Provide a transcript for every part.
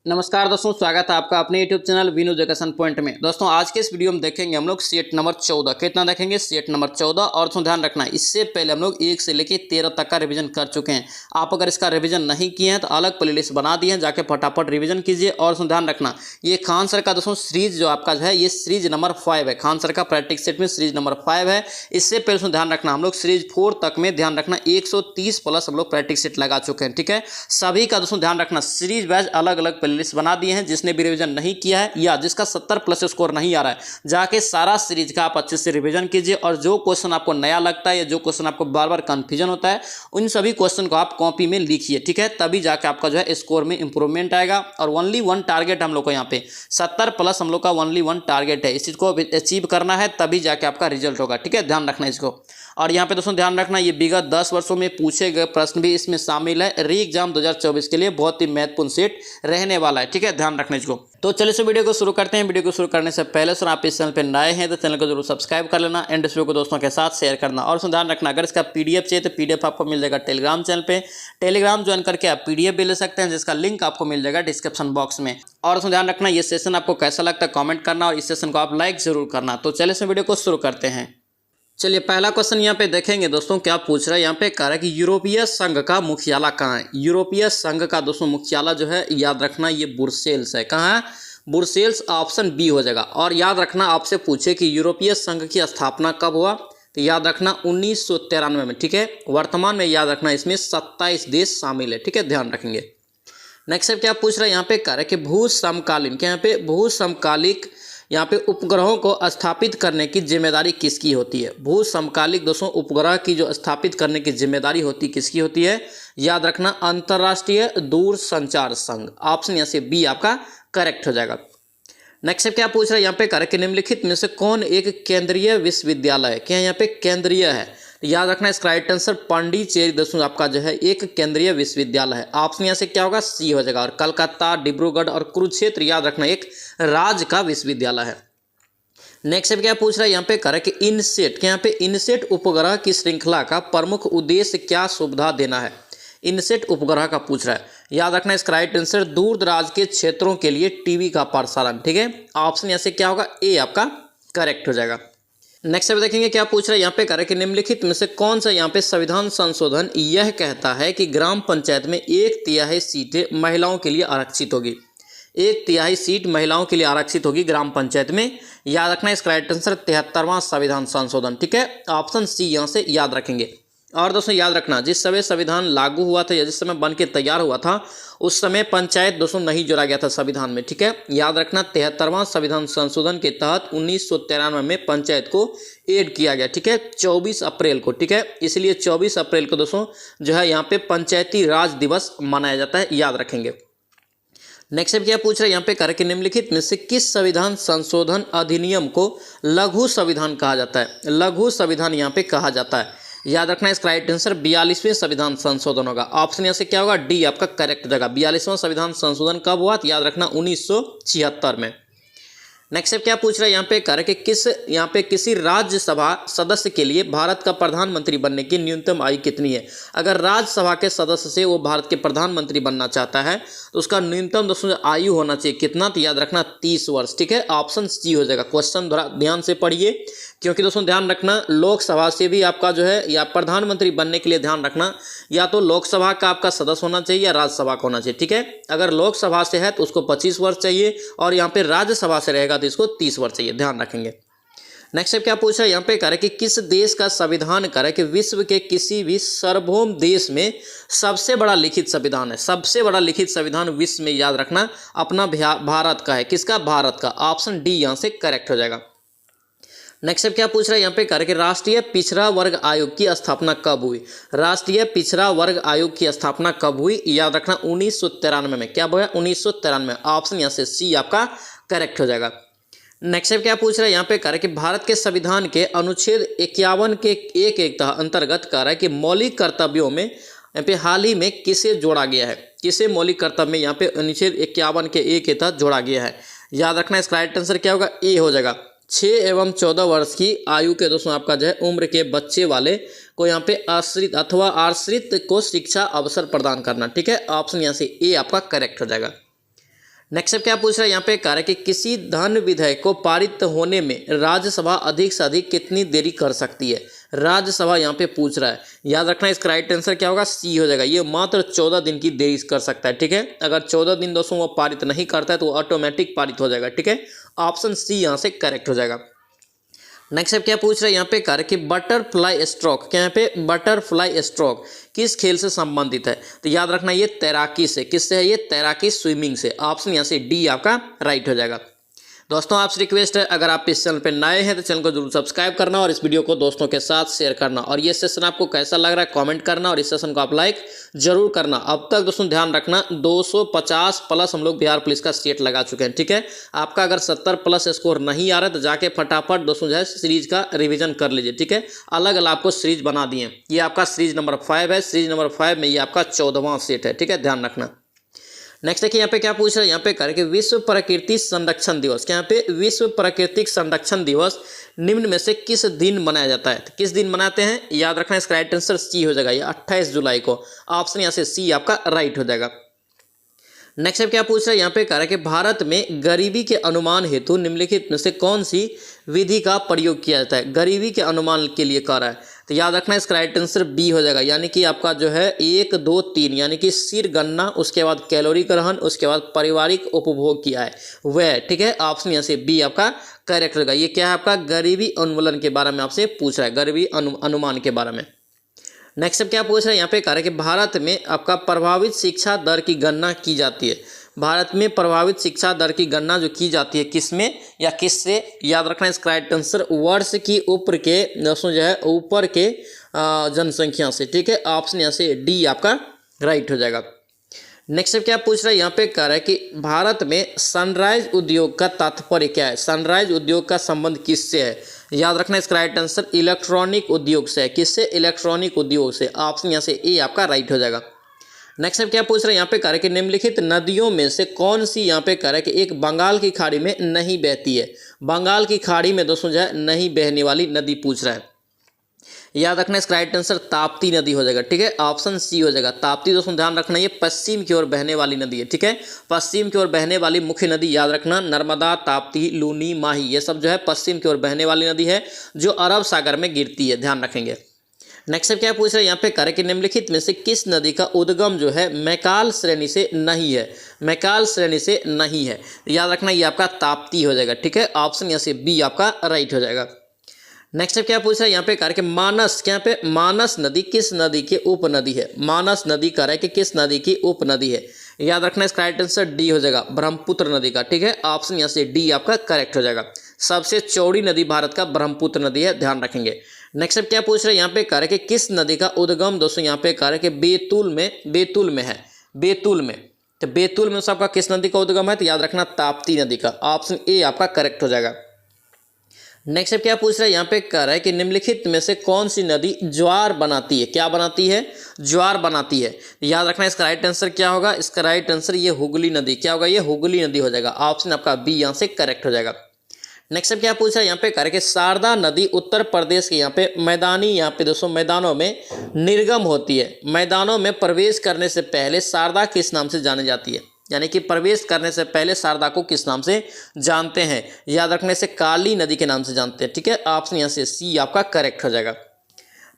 नमस्कार दोस्तों, स्वागत है आपका अपने YouTube channel Vinu education point में। दोस्तों आज के इस वीडियो में देखेंगे हम लोग सेट नंबर 14। कितना देखेंगे? Set number 14। और दोस्तों ध्यान रखना, इससे पहले हम लोग 1 से लेकर 13 तक का रिवीजन कर चुके हैं। आप अगर इसका रिवीजन नहीं किए हैं तो अलग प्लेलिस्ट बना दिए हैं, जाके फटाफट रिवीजन कीजिए। और दोस्तों ध्यान रखना, ये खान सर का दोस्तों सीरीज जो आपका जो है ये सीरीज नंबर 5 है। खान सर का प्रैक्टिस सेट में सीरीज नंबर 5 है। इससे पहले दोस्तों ध्यान रखना, हम लोग सीरीज 4 तक में ध्यान रखना 130 प्लस हम लोग प्रैक्टिस सेट लगा चुके हैं। ठीक है, सभी का दोस्तों ध्यान रखना सीरीज वाइज अलग अलग प्लेलिस्ट बना दिए हैं। जिसने भी रिवीजन नहीं किया है या जिसका 70 प्लस स्कोर नहीं आ रहा है, जाके सारा सीरीज का आप अच्छे से रिवीजन कीजिए। और जो क्वेश्चन आपको नया लगता है या जो क्वेश्चन आपको बार बार कंफ्यूजन होता है, उन सभी क्वेश्चन को आप कॉपी में लिखिए। ठीक है, तभी जाके आपका जो है स्कोर में इंप्रूवमेंट आएगा। और ओनली 1 टारगेट हम लोग को यहाँ पे 70 प्लस हम लोग का ओनली 1 टारगेट है। इस चीज को अचीव करना है, तभी जाके आपका रिजल्ट होगा। ठीक है, ध्यान रखना इसको। और यहाँ पे दोस्तों ध्यान रखना, ये विगत 10 वर्षों में पूछे गए प्रश्न भी इसमें शामिल है। री एग्जाम 2024 के लिए बहुत ही महत्वपूर्ण सेट रहने वाला है। ठीक है, ध्यान रखना इसको। तो चलिए सो वीडियो को शुरू करते हैं। वीडियो को शुरू करने से पहले सर आप इस चैनल पे नए हैं तो चैनल को जरूर सब्सक्राइब कर लेना एंड इस वीडियो को दोस्तों के साथ शेयर करना। और ध्यान रखना, अगर इसका पीडीएफ चाहिए तो पीडीएफ आपको मिल जाएगा टेलीग्राम चैनल पे। टेलीग्राम ज्वाइन करके आप पीडीएफ भी ले सकते हैं, जिसका लिंक आपको मिल जाएगा डिस्क्रिप्शन बॉक्स में। और ध्यान रखना, ये सेशन आपको कैसा लगता है कमेंट करना और इस सेशन को आप लाइक जरूर करना। तो चलिए इस वीडियो को शुरू करते हैं। चलिए पहला क्वेश्चन यहाँ पे देखेंगे दोस्तों, क्या पूछ रहा है। यहाँ पे कह रहा है कि यूरोपीय संघ का मुख्यालय कहाँ है। यूरोपीय संघ का दोस्तों मुख्यालय जो है, याद रखना ये ब्रुसेल्स है। कहाँ है? ब्रुसेल्स। ऑप्शन बी हो जाएगा। और याद रखना, आपसे पूछे कि यूरोपीय संघ की स्थापना कब हुआ, तो याद रखना 1993 में। ठीक है, वर्तमान में याद रखना इसमें 27 देश शामिल है। ठीक है, ध्यान रखेंगे। नेक्स्ट क्या पूछ रहा है, यहाँ पे कह रहा है कि भू समकालीन, क्या यहाँ पे भू समकालिक यहाँ पे उपग्रहों को स्थापित करने की जिम्मेदारी किसकी होती है। भू समकालिक दोस्तों उपग्रह की जो स्थापित करने की जिम्मेदारी होती है किसकी होती है, याद रखना अंतर्राष्ट्रीय दूरसंचार संघ। ऑप्शन यहाँ से बी आपका करेक्ट हो जाएगा। नेक्स्ट क्या पूछ रहा है, यहाँ पे करेक्ट निम्नलिखित में से कौन एक केंद्रीय विश्वविद्यालय है। क्या यहाँ पे केंद्रीय है, याद रखना इसका राइट आंसर पांडिचेरी दोस्तों आपका जो है एक केंद्रीय विश्वविद्यालय है। ऑप्शन यहाँ से क्या होगा, सी हो जाएगा। और कलकत्ता, डिब्रूगढ़ और कुरुक्षेत्र याद रखना एक राज्य का विश्वविद्यालय है। नेक्स्ट क्या पूछ रहा है, यहाँ पे कह रहा है कि इनसेट, क्या यहाँ पे इनसेट उपग्रह की श्रृंखला का प्रमुख उद्देश्य क्या सुविधा देना है। इनसेट उपग्रह का पूछ रहा है, याद रखना इसका राइट आंसर दूर दराज के क्षेत्रों के लिए टीवी का प्रसारण। ठीक है, ऑप्शन यहाँ से क्या होगा, ए आपका करेक्ट हो जाएगा। नेक्स्ट अब देखेंगे क्या पूछ रहा है, यहाँ पे कह रहा है कि निम्नलिखित में से कौन सा यहाँ पे संविधान संशोधन यह कहता है कि ग्राम पंचायत में 1/3 सीटें महिलाओं के लिए आरक्षित होगी। 1/3 सीट महिलाओं के लिए आरक्षित होगी ग्राम पंचायत में। याद रखना इसका राइट आंसर 73वां संविधान संशोधन। ठीक है, ऑप्शन सी यहाँ से याद रखेंगे। और दोस्तों याद रखना, जिस समय संविधान लागू हुआ था या जिस समय बन के तैयार हुआ था, उस समय पंचायत दोस्तों नहीं जोड़ा गया था संविधान में। ठीक है, याद रखना 73वां संविधान संशोधन के तहत 1993 में पंचायत को ऐड किया गया। ठीक है, 24 अप्रैल को। ठीक है, इसलिए 24 अप्रैल को दोस्तों जो है यहाँ पे पंचायती राज दिवस मनाया जाता है, याद रखेंगे। नेक्स्ट क्या पूछ रहा है, यहाँ पे कर कि निम्नलिखित में से किस संविधान संशोधन अधिनियम को लघु संविधान कहा जाता है। लघु संविधान यहाँ पे कहा जाता है, याद रखना इसका राइट आंसर 42वें संविधान संशोधन होगा। ऑप्शन यहाँ से क्या होगा, डी आपका करेक्ट हो जाएगा। 42वां संविधान संशोधन कब हुआ, याद रखना 1976 में। नेक्स्ट क्या पूछ रहा है, यहाँ पे कह रहा है कि यहाँ पे किसी राज्यसभा सदस्य के लिए भारत का प्रधानमंत्री बनने की न्यूनतम आयु कितनी है। अगर राज्यसभा के सदस्य से वो भारत के प्रधानमंत्री बनना चाहता है तो उसका न्यूनतम दोस्तों आयु होना चाहिए कितना, तो याद रखना 30 वर्ष। ठीक है, ऑप्शन सी हो जाएगा। क्वेश्चन थोड़ा ध्यान से पढ़िए, क्योंकि दोस्तों ध्यान रखना लोकसभा से भी आपका जो है या प्रधानमंत्री बनने के लिए ध्यान रखना या तो लोकसभा का आपका सदस्य होना चाहिए या राज्यसभा का होना चाहिए। ठीक है, अगर लोकसभा से है तो उसको 25 वर्ष चाहिए और यहाँ पे राज्यसभा से रहेगा तो इसको 30 वर्ष चाहिए, ध्यान रखेंगे। नेक्स्ट क्या पूछा है, यहाँ पे कह रहा है कि किस देश का संविधान कह रहा है कि विश्व के किसी भी सार्वभौम देश में सबसे बड़ा लिखित संविधान है। सबसे बड़ा लिखित संविधान विश्व में याद रखना अपना भारत का है। किसका, भारत का। ऑप्शन डी यहाँ से करेक्ट हो जाएगा। नेक्स्ट क्या पूछ रहा है, यहाँ पे कह रहा है कि राष्ट्रीय पिछड़ा वर्ग आयोग की स्थापना कब हुई। राष्ट्रीय पिछड़ा वर्ग आयोग की स्थापना कब हुई, याद रखना 1993 में। क्या बोला, 1993। ऑप्शन यहाँ से सी आपका करेक्ट हो जाएगा। नेक्स्ट क्या पूछ रहा है, यहाँ पे कह रहा है कि भारत के संविधान के अनुच्छेद 51 के एक अंतर्गत कह रहा है कि मौलिक कर्तव्यों में यहाँ पे हाल ही में किसे जोड़ा गया है। किसे मौलिक कर्तव्य में यहाँ पे अनुच्छेद 51 के एक के तहत जोड़ा गया है। याद रखना इसका राइट आंसर क्या होगा, ए हो जाएगा। 6 एवं 14 वर्ष की आयु के दोस्तों आपका जो है उम्र के बच्चे वाले को यहाँ पे आश्रित अथवा आश्रित को शिक्षा अवसर प्रदान करना। ठीक है, ऑप्शन यहाँ से ए आपका करेक्ट हो जाएगा। नेक्स्ट क्या पूछ रहा है यहाँ पे कह रहा है कि किसी धन विधेयक को पारित होने में राज्यसभा अधिक से अधिक कितनी देरी कर सकती है। राज्यसभा यहाँ पे पूछ रहा है, याद रखना इसका राइट आंसर क्या होगा, सी हो जाएगा। ये मात्र 14 दिन की देरी कर सकता है, ठीक है। अगर 14 दिन दोस्तों वो पारित नहीं करता है तो ऑटोमेटिक पारित हो जाएगा, ठीक है। ऑप्शन सी यहाँ से करेक्ट हो जाएगा। नेक्स्ट क्या पूछ रहा है यहाँ पे कह रहा है कि बटरफ्लाई स्ट्रोक, क्या यहाँ पे बटरफ्लाई स्ट्रोक किस खेल से संबंधित है। तो याद रखना ये तैराकी से, किससे है ये, तैराकी स्विमिंग से। ऑप्शन यहाँ से डी आपका राइट हो जाएगा। दोस्तों आपसे रिक्वेस्ट है, अगर आप इस चैनल पर नए हैं तो चैनल को जरूर सब्सक्राइब करना और इस वीडियो को दोस्तों के साथ शेयर करना। और ये सेशन आपको कैसा लग रहा है कमेंट करना और इस सेशन को आप लाइक जरूर करना। अब तक दोस्तों ध्यान रखना 250 प्लस हम लोग बिहार पुलिस का सेट लगा चुके हैं, ठीक है। आपका अगर 70 प्लस स्कोर नहीं आ रहा है तो जाके फटाफट दोस्तों जो है सीरीज का रिविजन कर लीजिए, ठीक है। अलग अलग आपको सीरीज बना दिए। ये आपका सीरीज नंबर 5 है, सीरीज नंबर 5 में ये आपका 14वां सेट है, ठीक है, ध्यान रखना। नेक्स्ट देखिए यहाँ पे क्या पूछ रहा है, यहाँ पे करें कि विश्व प्रकृति संरक्षण दिवस, क्या यहाँ पे विश्व प्राकृतिक संरक्षण दिवस निम्न में से किस दिन मनाया जाता है। तो किस दिन मनाते हैं, याद रखना इसका राइट आंसर सी हो जाएगा, ये 28 जुलाई को। ऑप्शन यहाँ से सी आपका राइट हो जाएगा। नेक्स्ट क्या पूछ रहा है, यहाँ पे कह रहा है कि भारत में गरीबी के अनुमान हेतु निम्नलिखित में से कौन सी विधि का प्रयोग किया जाता है। गरीबी के अनुमान के लिए कह रहा है, तो याद रखना इसका राइट आंसर बी हो जाएगा। यानी कि आपका जो है 1, 2, 3 यानी कि सिर गणना, उसके बाद कैलोरी ग्रहण, उसके बाद पारिवारिक उपभोग किया है वह, ठीक है। ऑप्शन यहाँ से बी आपका करेक्ट होगा। ये क्या है आपका गरीबी उन्मूलन के बारे में आपसे पूछ रहा है, गरीबी अनुमान के बारे में। नेक्स्ट क्या पूछ रहा है, यहाँ पे कह रहा है कि भारत में आपका प्रभावित शिक्षा दर की गणना की जाती है। भारत में प्रभावित शिक्षा दर की गणना जो की जाती है किसमें या किससे, याद रखना इसका राइट आंसर वर्ष की ऊपर के दोस्तों जो है ऊपर के जनसंख्या से, ठीक है। ऑप्शन यहाँ से डी आपका राइट हो जाएगा। नेक्स्ट क्या पूछ रहा है, यहाँ पे कह रहा है कि भारत में सनराइज उद्योग का तात्पर्य क्या है। सनराइज उद्योग का संबंध किससे है, याद रखना इसका राइट आंसर इलेक्ट्रॉनिक उद्योग से है। किससे, इलेक्ट्रॉनिक उद्योग से। ऑप्शन यहाँ से ए आपका राइट हो जाएगा। नेक्स्ट क्या पूछ रहा है, यहाँ पे कह रहा है कि निम्नलिखित नदियों में से कौन सी, यहाँ पे कह रहा है कि एक बंगाल की खाड़ी में नहीं बहती है। बंगाल की खाड़ी में दोस्तों जो है नहीं बहने वाली नदी पूछ रहा है। याद रखना इसका राइट आंसर ताप्ती नदी हो जाएगा, ठीक है। ऑप्शन सी हो जाएगा। ताप्ती दोस्तों ध्यान रखना ये पश्चिम की ओर बहने वाली नदी है, ठीक है। पश्चिम की ओर बहने वाली मुख्य नदी याद रखना नर्मदा, ताप्ती, लूनी, माही, ये सब जो है पश्चिम की ओर बहने वाली नदी है जो अरब सागर में गिरती है, ध्यान रखेंगे। नेक्स्ट क्या पूछ रहा है, यहाँ पे कह रहे कि निम्नलिखित में से किस नदी का उद्गम जो है मैकाल श्रेणी से नहीं है। मैकाल श्रेणी से नहीं है, याद रखना ये आपका ताप्ती हो जाएगा, ठीक है। ऑप्शन यहाँ से बी आपका राइट हो जाएगा। नेक्स्ट क्या पूछ रहा है, यहाँ पे कह रहा है कि मानस, क्या पे मानस नदी किस नदी के उपनदी है। मानस नदी कह रहा है कि किस नदी की उपनदी है। याद रखना इसका राइट आंसर डी हो जाएगा, ब्रह्मपुत्र नदी का, ठीक है। ऑप्शन यहाँ से डी आपका करेक्ट हो जाएगा। सबसे चौड़ी नदी भारत का ब्रह्मपुत्र नदी है, ध्यान रखेंगे। नेक्स्ट क्या पूछ रहे हैं, यहाँ पे कह रहे कि किस नदी का उद्गम दोस्तों यहाँ पे कह रहे कि बेतुल में है। बेतुल में, तो बेतुल में सबका किस नदी का उद्गम है, तो याद रखना ताप्ती नदी का। ऑप्शन ए आपका करेक्ट हो जाएगा। नेक्स्ट क्या पूछ रहा है, यहाँ पे कह रहा है कि निम्नलिखित में से कौन सी नदी ज्वार बनाती है। क्या बनाती है, ज्वार बनाती है। याद रखना इसका राइट आंसर क्या होगा, इसका राइट आंसर ये हुगली नदी, क्या होगा, ये हुगली नदी हो जाएगा। ऑप्शन आपका बी यहाँ से करेक्ट हो जाएगा। नेक्स्ट क्या पूछा है, यहाँ पे कह रहे कि शारदा नदी उत्तर प्रदेश के यहाँ पे मैदानी, यहाँ पे दोस्तों मैदानों में निर्गम होती है। मैदानों में प्रवेश करने से पहले शारदा किस नाम से जानी जाती है, यानी कि प्रवेश करने से पहले शारदा को किस नाम से जानते हैं। याद रखने से काली नदी के नाम से जानते हैं, ठीक है। ऑप्शन यहाँ से सी आपका करेक्ट हो जाएगा।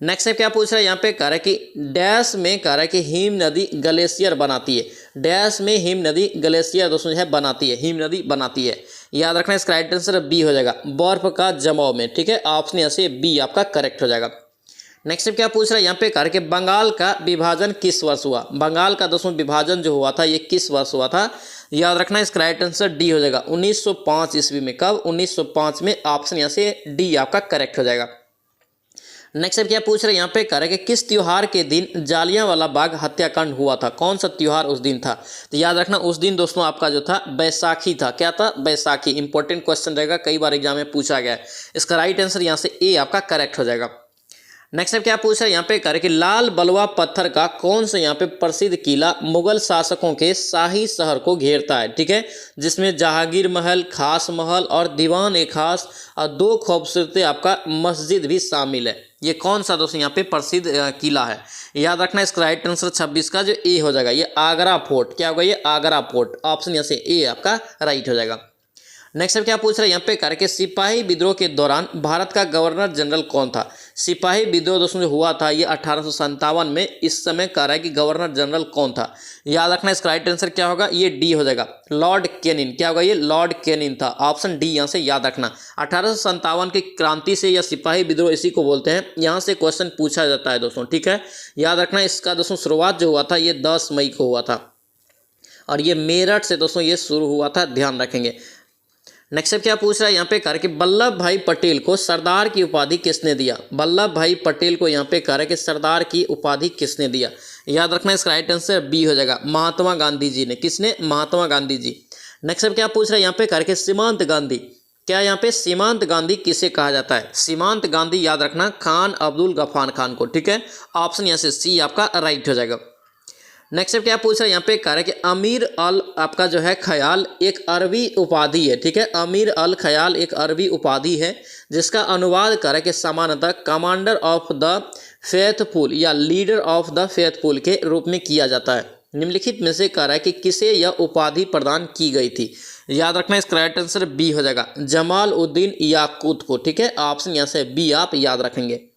नेक्स्ट क्या पूछ रहा है, यहाँ पे कह रहा है कि डैश में कह रहा है कि हिम नदी ग्लेशियर बनाती है। डैश में हिम नदी ग्लेशियर दोस्तों जो है बनाती है, हिम नदी बनाती है। याद रखना इसका राइट आंसर बी हो जाएगा, बर्फ का जमाव में, ठीक है। ऑप्शन यहाँ से बी आपका करेक्ट हो जाएगा। नेक्स्ट क्या पूछ रहा है, यहाँ पे कह रहा है कि बंगाल का विभाजन किस वर्ष हुआ। बंगाल का दोस्तों विभाजन जो हुआ था ये किस वर्ष हुआ था। याद रखना इसका राइट आंसर डी हो जाएगा, 1905 ईस्वी में। कब, 1905 में। ऑप्शन यहाँ से डी आपका करेक्ट हो जाएगा। नेक्स्ट क्या पूछ रहे हैं, यहाँ पे कह रहे हैं कि किस त्योहार के दिन जालियांवाला बाग हत्याकांड हुआ था। कौन सा त्योहार उस दिन था, तो याद रखना उस दिन दोस्तों आपका जो था बैसाखी था। क्या था, बैसाखी। इंपॉर्टेंट क्वेश्चन रहेगा, कई बार एग्जाम में पूछा गया है। इसका राइट आंसर यहाँ से ए आपका करेक्ट हो जाएगा। नेक्स्ट क्या पूछ रहा है, यहाँ पे कह रहे हैं कि लाल बलुआ पत्थर का कौन सा यहाँ पे प्रसिद्ध किला मुगल शासकों के शाही शहर को घेरता है, ठीक है। जिसमें जहांगीर महल, खास महल और दीवान ए खास और दो खूबसूरत आपका मस्जिद भी शामिल है। ये कौन सा दोस्तों यहाँ पे प्रसिद्ध किला है? याद रखना इसका राइट आंसर 26 का जो ए हो जाएगा ये आगरा फोर्ट। क्या होगा? ये आगरा फोर्ट। ऑप्शन यहाँ से ए आपका राइट हो जाएगा। नेक्स्ट अब क्या पूछ रहा है यहाँ पे करके सिपाही विद्रोह के दौरान भारत का गवर्नर जनरल कौन था? सिपाही विद्रोह दोस्तों जो हुआ था ये 1857 में, इस समय कह रहा है कि गवर्नर जनरल कौन था? याद रखना इसका राइट आंसर क्या होगा? ये डी हो जाएगा, लॉर्ड कैनिंग। क्या होगा? ये लॉर्ड कैनिंग था। ऑप्शन डी यहाँ से याद रखना। 1857 की क्रांति से या सिपाही विद्रोह इसी को बोलते हैं, यहाँ से क्वेश्चन पूछा जाता है दोस्तों, ठीक है। याद रखना इसका दोस्तों शुरुआत जो हुआ था ये 10 मई को हुआ था और ये मेरठ से दोस्तों ये शुरू हुआ था, ध्यान रखेंगे। नेक्स्ट क्या पूछ रहा है यहाँ पे करके वल्लभ भाई पटेल को सरदार की उपाधि किसने दिया? वल्लभ भाई पटेल को यहाँ पे कह कि सरदार की उपाधि किसने दिया? याद रखना इसका राइट आंसर बी हो जाएगा, महात्मा गांधी जी ने। किसने? महात्मा गांधी जी। नेक्स्ट क्या पूछ रहा है यहाँ पे करके सीमांत गांधी। क्या यहाँ पे सीमांत गांधी किसे कहा जाता है? सीमांत गांधी याद रखना खान अब्दुल गफार खान को, ठीक है। ऑप्शन यहाँ से सी आपका राइट हो जाएगा। नेक्स्ट क्या पूछ रहा है यहाँ पे कह रहा है कि अमीर अल आपका जो है ख्याल एक अरबी उपाधि है, ठीक है। अमीर अल ख्याल एक अरबी उपाधि है जिसका अनुवाद कर है कि सामान्यतः कमांडर ऑफ द फेथफुल या लीडर ऑफ द फेथफुल के रूप में किया जाता है। निम्नलिखित में से कह रहा है कि किसे यह उपाधि प्रदान की गई थी? याद रखना इसका राइट आंसर बी हो जाएगा, जमाल उद्दीन याकूत को, ठीक है। ऑप्शन यहाँ से बी आप याद रखेंगे।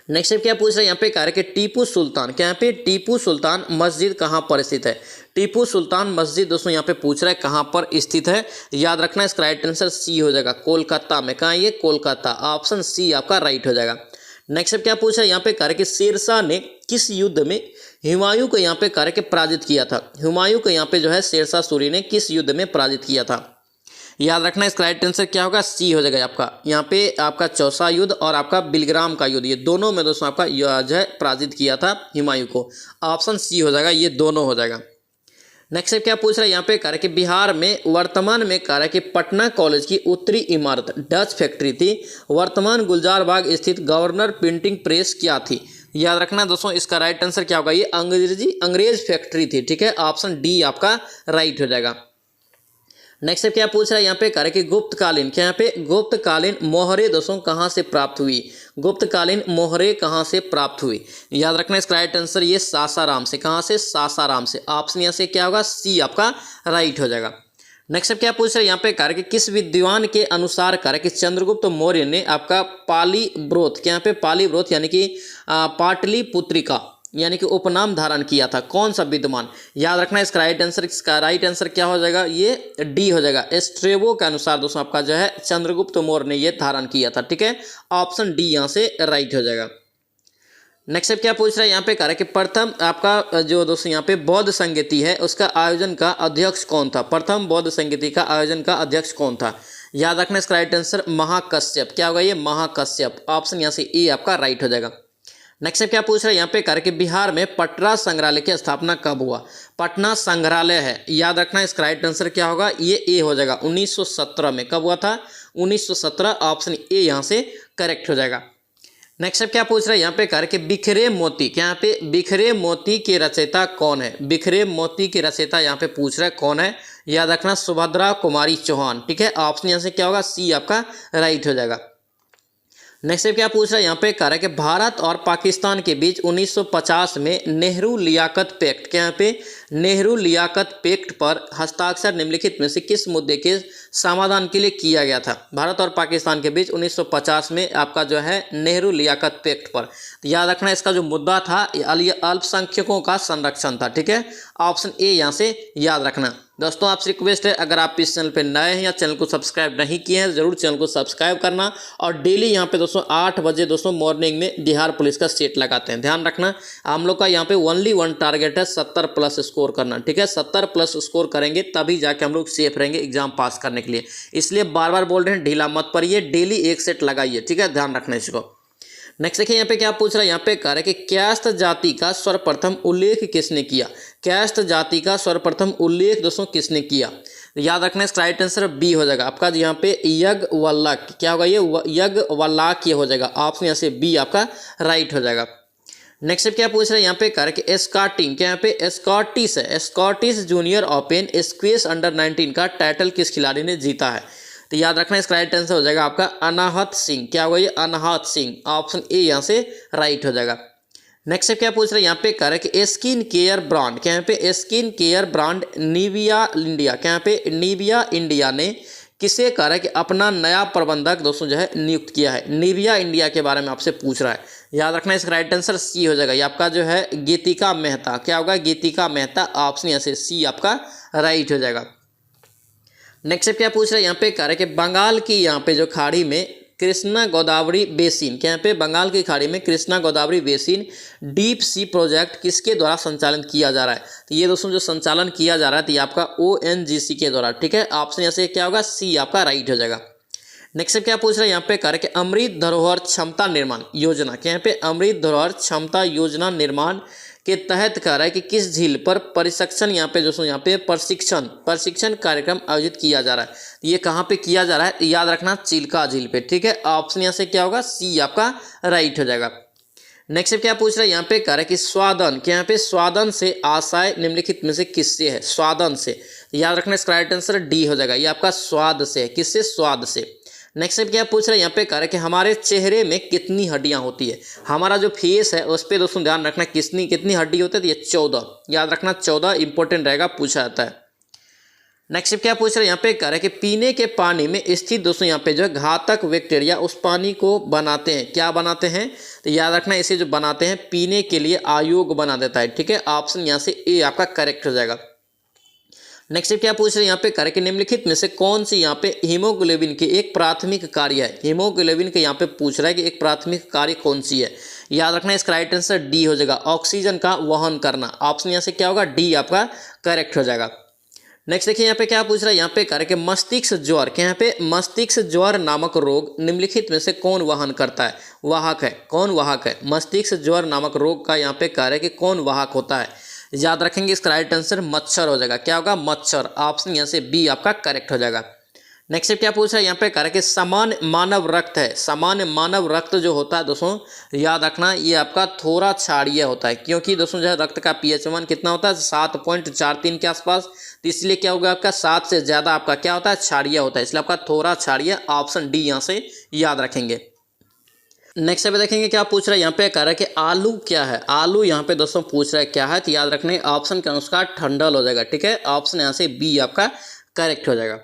नेक्स्ट क्या पूछ रहा है यहाँ पे कह रहा है कि टीपू सुल्तान, क्या यहाँ पे टीपू सुल्तान मस्जिद कहाँ पर स्थित है? टीपू सुल्तान मस्जिद दोस्तों यहाँ पे पूछ रहा है कहाँ पर स्थित है? याद रखना इसका राइट आंसर सी हो जाएगा, कोलकाता में। कहाँ? ये कोलकाता। ऑप्शन सी आपका राइट हो जाएगा। नेक्स्ट क्या पूछ रहा है यहाँ पे कह रहा है कि शेरशाह ने किस युद्ध में हुमायूं को यहाँ पे कह रहा है कि पराजित किया था? हुमायूं को यहाँ पे जो है शेरशाह सूरी ने किस युद्ध में पराजित किया था? याद रखना इसका राइट आंसर क्या होगा? सी हो जाएगा आपका। यहाँ पे आपका चौसा युद्ध और आपका बिलग्राम का युद्ध, ये दोनों में दोस्तों आपका जो है पराजित किया था हुमायूं को। ऑप्शन सी हो जाएगा, ये दोनों हो जाएगा। नेक्स्ट क्या पूछ रहा है यहाँ पे कह रहा है कि बिहार में वर्तमान में कह रहा है कि पटना कॉलेज की उत्तरी इमारत डच फैक्ट्री थी। वर्तमान गुलजार बाग स्थित गवर्नर प्रिंटिंग प्रेस क्या थी? याद रखना दोस्तों इसका राइट आंसर क्या होगा? ये अंग्रेज फैक्ट्री थी, ठीक है। ऑप्शन डी आपका राइट हो जाएगा। नेक्स्ट क्या पूछ रहा है यहाँ पे कह रहा है कि गुप्तकालीन, क्या यहाँ पे गुप्तकालीन मोहरे दोस्तों कहाँ से प्राप्त हुई? गुप्तकालीन मोहरे कहाँ से प्राप्त हुई? याद रखना इसका राइट आंसर ये सासाराम से। कहाँ से? सासाराम से। ऑप्शन यहाँ से क्या होगा? सी आपका राइट हो जाएगा। नेक्स्ट क्या पूछ रहा है यहाँ पे कह रहा है कि किस विद्वान के अनुसार कह रहा है कि चंद्रगुप्त मौर्य ने आपका पालीब्रोथ, क्या यहाँ पे पालीब्रोथ यानी कि पाटलिपुत्रिका यानी कि उपनाम धारण किया था? कौन सा विद्वान? याद रखना इसका राइट आंसर क्या हो जाएगा? ये डी हो जाएगा। स्ट्रेबो के अनुसार दोस्तों आपका जो है चंद्रगुप्त मौर्य ने ये धारण किया था, ठीक है। ऑप्शन डी यहाँ से राइट हो जाएगा। नेक्स्ट क्या पूछ रहा है यहाँ पे कह रहा है कि प्रथम आपका जो दोस्तों यहाँ पे बौद्ध संगीति है उसका आयोजन का अध्यक्ष कौन था? प्रथम बौद्ध संगीति का आयोजन का अध्यक्ष कौन था? याद रखना इसका राइट आंसर महाकश्यप। क्या होगा? ये महाकश्यप। ऑप्शन यहाँ से ए आपका राइट हो जाएगा। नेक्स्ट क्या पूछ रहा है यहाँ पे कह रहा है कि बिहार में पटना संग्रहालय की स्थापना कब हुआ? पटना संग्रहालय है, याद रखना इसका राइट आंसर क्या होगा? ये ए हो जाएगा, 1917 में। कब हुआ था? 1917। ऑप्शन ए यहाँ से करेक्ट हो जाएगा। नेक्स्ट क्या पूछ रहा है यहाँ पे कह रहा है कि बिखरे मोती, क्या यहाँ पे बिखरे मोती के रचयिता कौन है? बिखरे मोती के रचयिता यहाँ पे पूछ रहा है कौन है? याद रखना सुभद्रा कुमारी चौहान, ठीक है। ऑप्शन यहाँ से क्या होगा? सी आपका राइट हो जाएगा। नेक्स्ट क्या पूछ रहा है यहाँ पे कह रहा है कि भारत और पाकिस्तान के बीच 1950 में नेहरू लियाकत पैक्ट, क्या यहाँ पे नेहरू लियाकत पैक्ट पर हस्ताक्षर निम्नलिखित में से किस मुद्दे के समाधान के लिए किया गया था? भारत और पाकिस्तान के बीच 1950 में आपका जो है नेहरू लियाकत पैक्ट पर, तो याद रखना इसका जो मुद्दा था अल्पसंख्यकों का संरक्षण था, ठीक है। ऑप्शन ए यहाँ से याद रखना। दोस्तों आपसे रिक्वेस्ट है, अगर आप इस चैनल पे नए हैं या चैनल को सब्सक्राइब नहीं किए हैं ज़रूर चैनल को सब्सक्राइब करना। और डेली यहाँ पे दोस्तों 8 बजे दोस्तों मॉर्निंग में बिहार पुलिस का सेट लगाते हैं, ध्यान रखना। हम लोग का यहाँ पे ओनली 1 टारगेट है 70 प्लस स्कोर करना, ठीक है। 70 प्लस स्कोर करेंगे तभी जाके हम लोग सेफ रहेंगे एग्जाम पास करने के लिए। इसलिए बार बार बोल रहे हैं ढीला मत पड़िए, डेली 1 सेट लगाइए, ठीक है, ध्यान रखना इसको। नेक्स्ट देखिए यहाँ पे क्या पूछ रहा है, यहाँ पे कह रहा है कि क्यास्त जाति का सर्वप्रथम उल्लेख किसने किया? क्यास्त जाति का सर्वप्रथम उल्लेख दोस्तों किसने किया? याद रखना इसका राइट आंसर बी हो जाएगा आपका यहाँ पे यज्ञवल्क्य, क्या होगा? ये यज्ञवल्क्य हो जाएगा। ऑप्शन यहाँ से बी आपका राइट हो जाएगा। नेक्स्ट क्या पूछ रहे हैं यहाँ पे कह रहे कि स्कॉटिंग, क्या यहाँ पे स्कॉटिश है, Scottish junior open squash under 19 का टाइटल किस खिलाड़ी ने जीता है? तो याद रखना इसका राइट आंसर हो जाएगा आपका अनाहत सिंह। क्या होगा ये? अनाहत सिंह। ऑप्शन ए यहाँ से राइट हो जाएगा। नेक्स्ट से क्या पूछ रहे हैं यहाँ पे कह रहे कि स्किन केयर ब्रांड, क्या यहाँ पे skin care brand Nivea India, क्या यहाँ पे निविया इंडिया ने किसे कह रहा है कि अपना नया प्रबंधक दोस्तों जो है नियुक्त किया है? निविया इंडिया के बारे में आपसे पूछ रहा है। याद रखना इसका राइट आंसर सी हो जाएगा। ये आपका जो है गीतिका मेहता। क्या होगा? गीतिका मेहता। ऑप्शन यहाँ से सी आपका राइट हो जाएगा। नेक्स्ट क्या पूछ रहे हैं यहाँ पे कह रहे कि बंगाल की यहाँ पे जो खाड़ी में कृष्णा गोदावरी बेसिन, क्या यहाँ पे बंगाल की खाड़ी में Krishna Godavari basin deep sea project किसके द्वारा संचालन किया जा रहा है? तो ये दोस्तों जो संचालन किया जा रहा है तो ये आपका ONGC के द्वारा। ठीक है, ऑप्शन यहाँ से क्या होगा? सी आपका राइट हो जाएगा। नेक्स्ट क्या पूछ रहे हैं यहाँ पे कह रहे कि अमृत धरोहर क्षमता निर्माण योजना, क्या यहाँ पे अमृत धरोहर क्षमता योजना निर्माण के तहत कह रहा है कि किस झील पर प्रशिक्षण यहाँ पे दोस्तों यहाँ पे प्रशिक्षण कार्यक्रम आयोजित किया जा रहा है? ये कहाँ पे किया जा रहा है? याद रखना चिल्का झील पे। ठीक है, ऑप्शन यहाँ से क्या होगा? सी आपका राइट हो जाएगा। नेक्स्ट क्या पूछ रहा है यहाँ पे कह रहा है कि स्वादन, क्या यहाँ पे स्वादन से आशय निम्नलिखित में से किससे है? स्वादन से। याद रखना इसका राइट आंसर डी हो जाएगा। ये आपका स्वाद से है। किससे? स्वाद से। नेक्स्ट क्या पूछ रहे हैं यहाँ पे कह रहे हैं कि हमारे चेहरे में कितनी हड्डियां होती है? हमारा जो फेस है उस पर दोस्तों ध्यान रखना कितनी हड्डी होती है? तो ये 14। याद रखना 14 इंपॉर्टेंट रहेगा, पूछा जाता है। नेक्स्ट क्या पूछ रहे हैं यहाँ पे कह रहे हैं कि पीने के पानी में स्थित दोस्तों यहाँ पे जो है घातक बैक्टीरिया उस पानी को बनाते हैं, क्या बनाते हैं? तो याद रखना इसे जो बनाते हैं पीने के लिए अयोग्य बना देता है। ठीक है, ऑप्शन यहाँ से ए आपका करेक्ट हो जाएगा। नेक्स्ट क्या पूछ रहे हैं यहाँ पे कह रहे कि निम्नलिखित में से कौन सी यहाँ पे हीमोग्लोबिन की एक प्राथमिक कार्य है? हीमोग्लोबिन के यहाँ पे पूछ रहा है कि एक प्राथमिक कार्य कौन सी है? याद रखना इसका राइट आंसर डी हो जाएगा, ऑक्सीजन का वहन करना। ऑप्शन यहाँ से क्या होगा? डी आपका करेक्ट हो जाएगा। नेक्स्ट देखिए यहाँ पे क्या पूछ रहा है यहाँ पे कह रहे कि मस्तिष्क ज्वर, क्या यहाँ पे मस्तिष्क ज्वर नामक रोग निम्नलिखित में से कौन वहन करता है? वाहक है। कौन वाहक है? मस्तिष्क ज्वर नामक रोग का यहाँ पे कह रहे कि कौन वाहक होता है? याद रखेंगे इसका राइट आंसर मच्छर हो जाएगा। क्या होगा? मच्छर। ऑप्शन यहाँ से बी आपका करेक्ट हो जाएगा। नेक्स्ट क्या पूछ रहा है यहाँ पे कह रहा है कि सामान्य मानव रक्त है। सामान्य मानव रक्त जो होता है दोस्तों याद रखना ये आपका थोड़ा क्षारीय होता है, क्योंकि दोस्तों जो है रक्त का pH मान कितना होता है? 7.43 के आसपास। तो इसलिए क्या होगा आपका 7 से ज़्यादा आपका क्या होता है? क्षारीय होता है, इसलिए आपका थोड़ा क्षारीय। ऑप्शन डी यहाँ से याद रखेंगे। नेक्स्ट पे देखेंगे क्या पूछ रहा है यहाँ पे कह रहा है कि आलू क्या है? आलू यहाँ पे दोस्तों पूछ रहा है क्या है? तो याद रखने ऑप्शन के अनुसार ठंडल हो जाएगा। ठीक है, ऑप्शन यहाँ से बी आपका करेक्ट हो जाएगा।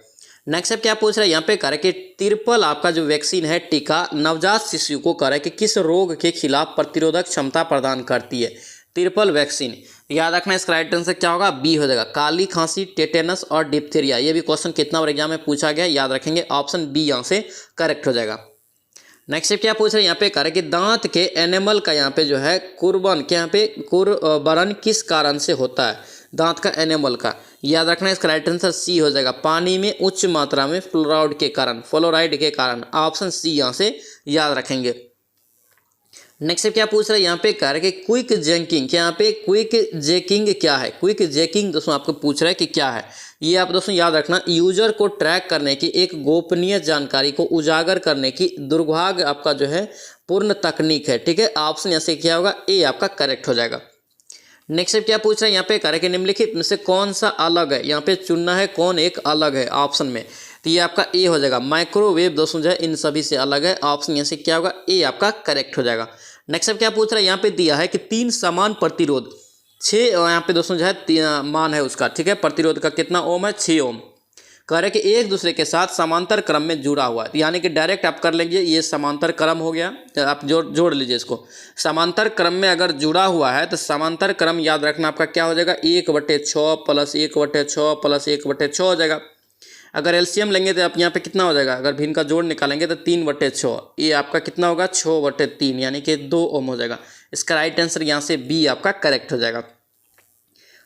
नेक्स्ट क्या पूछ रहा है यहाँ पे कह रहा है कि ट्रिपल आपका जो वैक्सीन है टीका नवजात शिशु को कह रहा है कि किस रोग के खिलाफ प्रतिरोधक क्षमता प्रदान करती है? Triple vaccine. याद रखना इसका राइट आंसर क्या होगा? बी हो जाएगा, काली खांसी, टेटेनस और डिप्थीरिया। ये भी क्वेश्चन कितना बार एग्जाम में पूछा गया, याद रखेंगे। ऑप्शन बी यहाँ से करेक्ट हो जाएगा। नेक्स्ट क्या पूछ रहे हैं यहाँ पे कह रहे कि दांत के एनिमल का यहाँ पे जो है कुर्बन, क्या यहाँ पे कुर्बन किस कारण से होता है? दांत का एनिमल का। याद रखना इसका राइट आंसर सी हो जाएगा, पानी में उच्च मात्रा में फ्लोराइड के कारण। ऑप्शन सी यहाँ से याद रखेंगे। नेक्स्ट क्या पूछ रहे हैं यहाँ पे कह रहे कि क्विक जैकिंग, क्या यहाँ पे क्विक जैकिंग क्या है? क्विक जैकिंग दोस्तों आपको पूछ रहा है कि क्या है? ये आप दोस्तों याद रखना यूजर को ट्रैक करने की एक गोपनीय जानकारी को उजागर करने की दुर्भाग्य आपका जो है पूर्ण तकनीक है। ठीक है, ऑप्शन यहाँ से क्या होगा? ए आपका करेक्ट हो जाएगा। नेक्स्ट क्या पूछ रहे हैं यहाँ पे कह रहे कि निम्नलिखित में से कौन सा अलग है? यहाँ पे चुनना है कौन एक अलग है ऑप्शन में। तो ये आपका ए हो जाएगा, माइक्रोवेव दोस्तों जो है इन सभी से अलग है। ऑप्शन यहाँ से क्या होगा? ए आपका करेक्ट हो जाएगा। नेक्स्ट क्या पूछ रहा है यहाँ पे दिया है कि 3 समान प्रतिरोध 6 यहाँ पे दोस्तों जो है मान है उसका। ठीक है, प्रतिरोध का कितना ओम है? 6 ओम। कह रहे कि एक दूसरे के साथ समांतर क्रम में जुड़ा हुआ है, यानी कि डायरेक्ट आप कर लेंगे, ये समांतर क्रम हो गया। आप जोड़ लीजिए इसको। समांतर क्रम में अगर जुड़ा हुआ है तो समांतर क्रम याद रखना आपका क्या हो जाएगा? 1/6 + 1/6 + 1/6 हो जाएगा। अगर एलसीएम लेंगे तो आप यहाँ पे कितना हो जाएगा? अगर भी इनका जोड़ निकालेंगे तो 3/6। ये आपका कितना होगा? 6/3 यानी कि 2 ओम हो जाएगा। इसका राइट आंसर यहाँ से बी आपका करेक्ट हो जाएगा।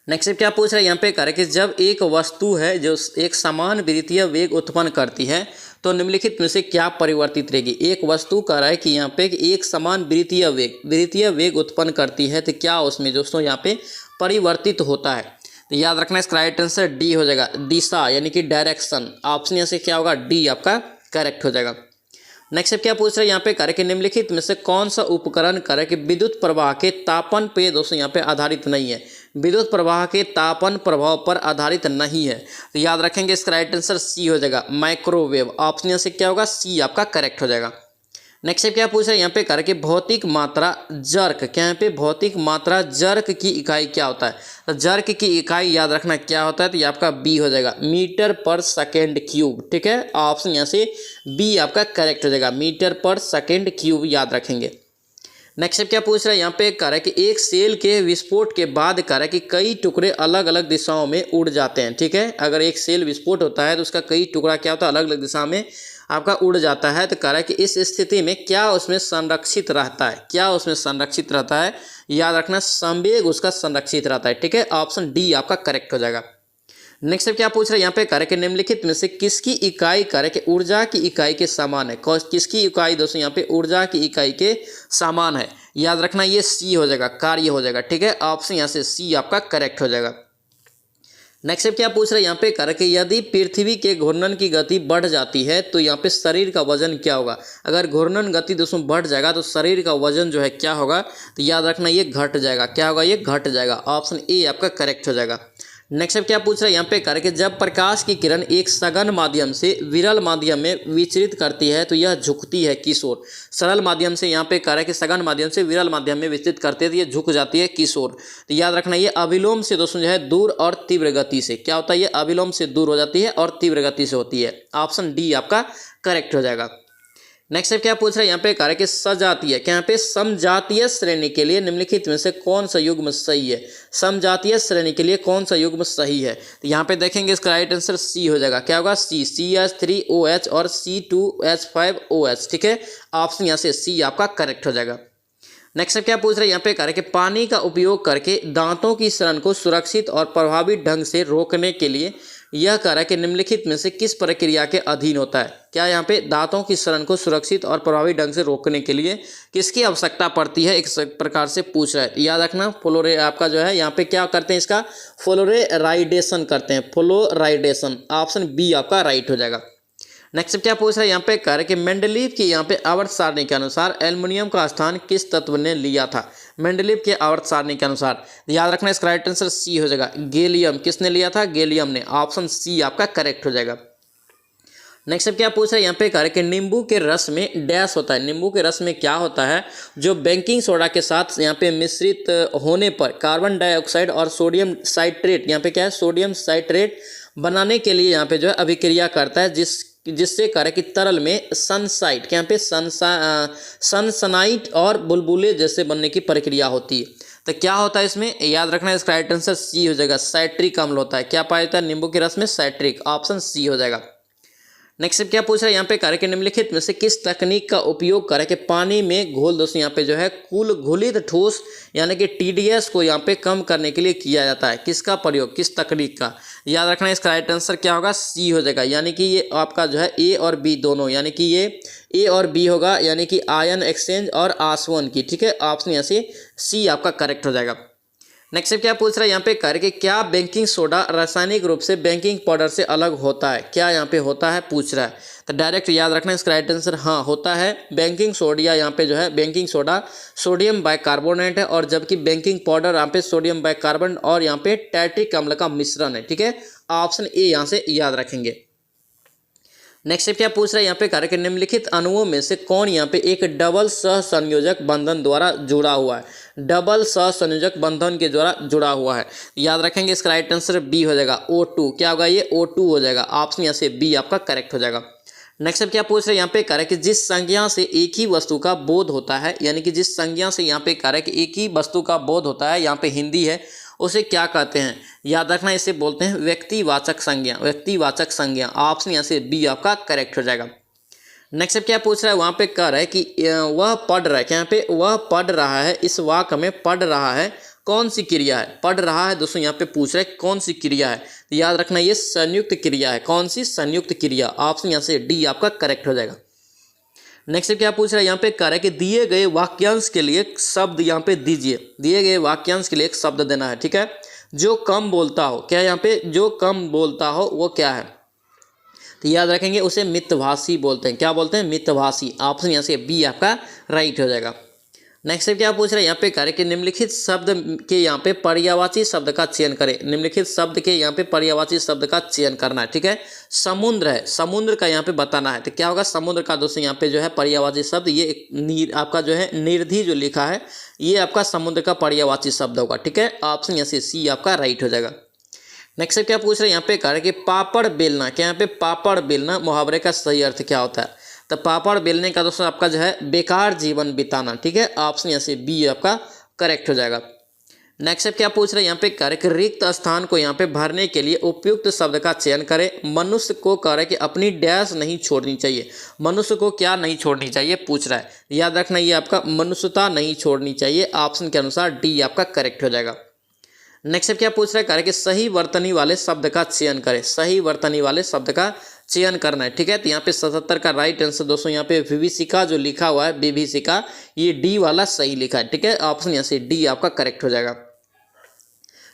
नेक्स्ट क्या पूछ रहे हैं यहाँ पे कह रहे कि जब एक वस्तु है जो एक समान विद्युतीय वेग उत्पन्न करती है तो निम्नलिखित में से क्या परिवर्तित रहेगी? एक वस्तु कह रहा है कि यहाँ पे एक समान विद्युतीय वेग उत्पन्न करती है तो क्या उसमें दोस्तों यहाँ पे परिवर्तित होता है? तो याद रखना इसका राइट आंसर डी हो जाएगा, दिशा यानी कि डायरेक्शन। ऑप्शन यहाँ से क्या होगा? डी आपका करेक्ट हो जाएगा। नेक्स्ट क्या पूछ रहे हैं यहाँ पे कह रहे कि निम्नलिखित में से कौन सा उपकरण कह रहे कि विद्युत प्रवाह के तापन पे दोस्तों यहाँ पे आधारित नहीं है? विद्युत प्रवाह के तापन प्रभाव पर आधारित नहीं है। तो याद रखेंगे इसका राइट आंसर सी हो जाएगा, माइक्रोवेव। ऑप्शन यहाँ से क्या होगा, सी आपका करेक्ट हो जाएगा। नेक्स्ट क्या पूछ रहा है यहाँ पे करके भौतिक मात्रा जर्क, क्या यहाँ पे भौतिक मात्रा जर्क की इकाई क्या होता है। तो जर्क की इकाई याद रखना क्या होता है, तो ये आपका बी हो जाएगा, मीटर पर सेकेंड क्यूब। ठीक है, ऑप्शन यहाँ से बी आपका करेक्ट हो जाएगा, मीटर पर सेकेंड क्यूब याद रखेंगे। नेक्स्ट क्या पूछ रहा है यहाँ पे कह रहा है कि एक सेल के विस्फोट के बाद कह रहा है कि कई टुकड़े अलग अलग दिशाओं में उड़ जाते हैं। ठीक है, अगर एक सेल विस्फोट होता है तो उसका कई टुकड़ा क्या होता है, अलग अलग दिशा में आपका उड़ जाता है। तो कह रहा है कि इस स्थिति में क्या उसमें संरक्षित रहता है, क्या उसमें संरक्षित रहता है, याद रखना संवेग उसका संरक्षित रहता है। ठीक है, ऑप्शन डी आपका करेक्ट हो जाएगा। नेक्स्ट क्या पूछ रहे हैं यहाँ पे कह रहे कि निम्नलिखित में से किसकी इकाई कह रहे कि ऊर्जा की इकाई के समान है। किसकी इकाई दोस्तों यहाँ पे ऊर्जा की इकाई के समान है, याद रखना ये सी हो जाएगा, कार्य हो जाएगा। ठीक है, ऑप्शन यहाँ से सी आपका करेक्ट हो जाएगा। नेक्स्ट क्या पूछ रहे हैं यहाँ पे कह रहे कि यदि पृथ्वी के घूर्णन की गति बढ़ जाती है तो यहाँ पे शरीर का वजन क्या होगा। अगर घूर्णन गति दोस्तों बढ़ जाएगा तो शरीर का वजन जो है क्या होगा, तो याद रखना ये घट जाएगा। क्या होगा, ये घट जाएगा। ऑप्शन ए आपका करेक्ट हो जाएगा। नेक्स्ट क्या पूछ रहा है यहाँ पे कह रहे कि जब प्रकाश की किरण एक सघन माध्यम से विरल माध्यम में विचरित करती है तो यह झुकती है किस ओर। सरल माध्यम से यहाँ पे कह रहा है कि सघन माध्यम से विरल माध्यम में विचरित करते हैं तो ये झुक जाती है किस ओर। तो याद रखना ये अविलोम से दोस्तों जो है दूर और तीव्र गति से। क्या होता है, ये अविलोम से दूर हो जाती है और तीव्र गति से होती है। ऑप्शन डी आपका करेक्ट हो जाएगा। नेक्स्ट क्या पूछ रहा है यहाँ पे कह रहे कि सजातीय, क्या यहाँ पे समजातीय श्रेणी के लिए निम्नलिखित में से कौन सा युग्म सही है। समजातीय श्रेणी के लिए कौन सा युग्म सही है, तो यहाँ पे देखेंगे इसका राइट आंसर सी हो जाएगा। क्या होगा, सी, CH3OH और C2H5OH। ठीक है, ऑप्शन यहाँ से सी आपका करेक्ट हो जाएगा। नेक्स्ट क्या पूछ रहे हैं यहाँ पे कह रहे कि पानी का उपयोग करके दांतों की सड़न को सुरक्षित और प्रभावी ढंग से रोकने के लिए यह कह रहा है कि निम्नलिखित में से किस प्रक्रिया के अधीन होता है। क्या यहाँ पे दांतों की सड़न को सुरक्षित और प्रभावी ढंग से रोकने के लिए किसकी आवश्यकता पड़ती है, एक प्रकार से पूछ रहा है। याद रखना फ्लोरे आपका जो है यहाँ पे क्या करते हैं, इसका फ्लोरेराइडेशन करते हैं, फ्लोराइडेशन। ऑप्शन बी आपका राइट हो जाएगा। नेक्स्ट क्या पूछ रहा है यहाँ पे कह रहे कि मेंडलीव की यहाँ पे आवर्त सारणी के अनुसार एल्युमिनियम का स्थान किस तत्व ने लिया था। मेंडलीव के आवर्त सारणी के अनुसार याद रखना इसका राइट आंसर सी हो जाएगा, गैलियम। किसने लिया था, गैलियम ने। ऑप्शन सी आपका करेक्ट हो जाएगा। नेक्स्ट क्या पूछ रहा है यहाँ पे कह रहे कि नींबू के रस में डैश होता है। नींबू के रस में क्या होता है, जो बेकिंग सोडा के साथ यहाँ पे मिश्रित होने पर कार्बन डाइऑक्साइड और सोडियम साइट्रेट, यहाँ पे क्या है, सोडियम साइट्रेट बनाने के लिए यहाँ पे जो है अभिक्रिया करता है, जिससे कह रहे कि तरल में सनसाइट, यहाँ पे सनसनाइट और बुलबुले जैसे बनने की प्रक्रिया होती है। तो क्या होता है इसमें, याद रखना है इसका राइट आंसर सी हो जाएगा, साइट्रिक अम्ल होता है। क्या पाया जाता है नींबू के रस में, साइट्रिक। ऑप्शन सी हो जाएगा। नेक्स्ट क्या पूछ रहा है यहाँ पे कह रहे कि निम्नलिखित में से किस तकनीक का उपयोग करें कि पानी में घोल दोस्तों यहाँ पे जो है कुल घुलित ठोस यानी कि TDS को यहाँ पे कम करने के लिए किया जाता है। किसका प्रयोग, किस तकनीक का, याद रखना इसका राइट आंसर क्या होगा, सी हो जाएगा। यानी कि ये आपका जो है ए और बी दोनों, यानी कि ये ए और बी होगा, यानी कि आयन एक्सचेंज और आसवन की। ठीक है, ऑप्शन यहाँ से सी आपका करेक्ट हो जाएगा। नेक्स्ट क्या पूछ रहा है यहाँ पे कह रहे कि क्या बेकिंग सोडा रासायनिक रूप से बेकिंग पाउडर से अलग होता है। क्या यहाँ पे होता है पूछ रहा है, तो डायरेक्ट याद रखना इसका राइट आंसर हाँ होता है। बेकिंग सोडिया यहाँ पे जो है बेकिंग सोडा सोडियम बाइकार्बोनेट है, और जबकि बेकिंग पाउडर यहाँ पे सोडियम बाइकार्बोनेट और यहाँ पे टैट्रिक अम्ल का मिश्रण है। ठीक है, ऑप्शन ए यहाँ से याद रखेंगे। नेक्स्ट क्या पूछ रहा है यहाँ पे कह रहे कि निम्नलिखित अणुओं में से कौन यहाँ पे एक डबल सहसंयोजक बंधन द्वारा जुड़ा हुआ है। डबल सहसंयोजक बंधन के द्वारा जुड़ा हुआ है, याद रखेंगे इसका राइट आंसर बी हो जाएगा, O2। क्या होगा, ये O2 हो जाएगा। ऑप्शन यहाँ से बी आपका करेक्ट हो जाएगा। नेक्स्ट क्या पूछ रहे हैं यहाँ पे कह रहे कि जिस संज्ञा से एक ही वस्तु का बोध होता है, यानी कि जिस संज्ञा से यहाँ पे कह रहे कि एक ही वस्तु का बोध होता है, यहाँ पे हिंदी है, उसे क्या कहते हैं, याद रखना इसे बोलते हैं व्यक्तिवाचक संज्ञा। व्यक्तिवाचक संज्ञा। ऑप्शन यहाँ से बी आपका करेक्ट हो जाएगा। नेक्स्ट क्या पूछ रहा है वहाँ पे कह रहा है कि वह पढ़ रहा है, क्या यहाँ पे वह पढ़ रहा है, इस वाक्य में पढ़ रहा है कौन सी क्रिया है। पढ़ रहा है दोस्तों यहाँ पे पूछ रहा है कौन सी क्रिया है, तो याद रखना ये संयुक्त क्रिया है। कौन सी, संयुक्त क्रिया। ऑप्शन यहाँ से डी आपका करेक्ट हो जाएगा। नेक्स्ट क्या पूछ रहा है यहाँ पे कह रहा है कि दिए गए वाक्यांश के लिए शब्द यहाँ पे दीजिए। दिए गए वाक्यांश के लिए एक शब्द देना है। ठीक है, जो कम बोलता हो, क्या यहाँ पे जो कम बोलता हो वो क्या है, तो याद रखेंगे उसे मितभाषी बोलते हैं। क्या बोलते हैं, मितभाषी। ऑप्शन यहाँ से बी आपका राइट हो जाएगा। नेक्स्ट क्या पूछ रहे हैं यहाँ पे कार्य कि निम्नलिखित शब्द के यहाँ पे पर्यायवाची शब्द का चयन करें। निम्नलिखित शब्द के यहाँ पे पर्यायवाची शब्द का चयन करना है, ठीक है। समुद्र है, समुद्र का यहाँ पे बताना है, तो क्या होगा समुद्र का दोस्तों यहाँ पे जो है पर्यायवाची शब्द ये आपका जो है निर्धि जो लिखा है ये आपका समुद्र का पर्यायवाची शब्द होगा, ठीक है। ऑप्शन यहाँ से सी आपका राइट हो जाएगा। नेक्स्ट क्या पूछ रहे हैं यहाँ पे कार्य कि पापड़ बेलना, क्या यहाँ पे पापड़ बेलना मुहावरे का सही अर्थ क्या होता है। तो पापड़ बेलने का दोस्तों आपका जो है बेकार जीवन बिताना, ठीक है। ऑप्शन यहाँ से बी आपका करेक्ट हो जाएगा। नेक्स्ट क्या पूछ रहे हैं यहाँ पे कार्य कि रिक्त स्थान को यहाँ पे भरने के लिए उपयुक्त शब्द का चयन करें। मनुष्य को कार्य कि अपनी डैश नहीं छोड़नी चाहिए। मनुष्य को क्या नहीं छोड़नी चाहिए पूछ रहा है, याद रखना ये आपका मनुष्यता नहीं छोड़नी चाहिए। ऑप्शन के अनुसार डी आपका करेक्ट हो जाएगा। नेक्स्ट क्या पूछ रहा है कार्य कि सही वर्तनी वाले शब्द का चयन करें। सही वर्तनी वाले शब्द का चयन करना है, ठीक है। तो यहाँ पे 77 का राइट आंसर दोस्तों यहाँ पे विभीषिका जो लिखा हुआ है विभीषिका, ये डी वाला सही लिखा है, ठीक है। ऑप्शन यहाँ से डी आपका करेक्ट हो जाएगा।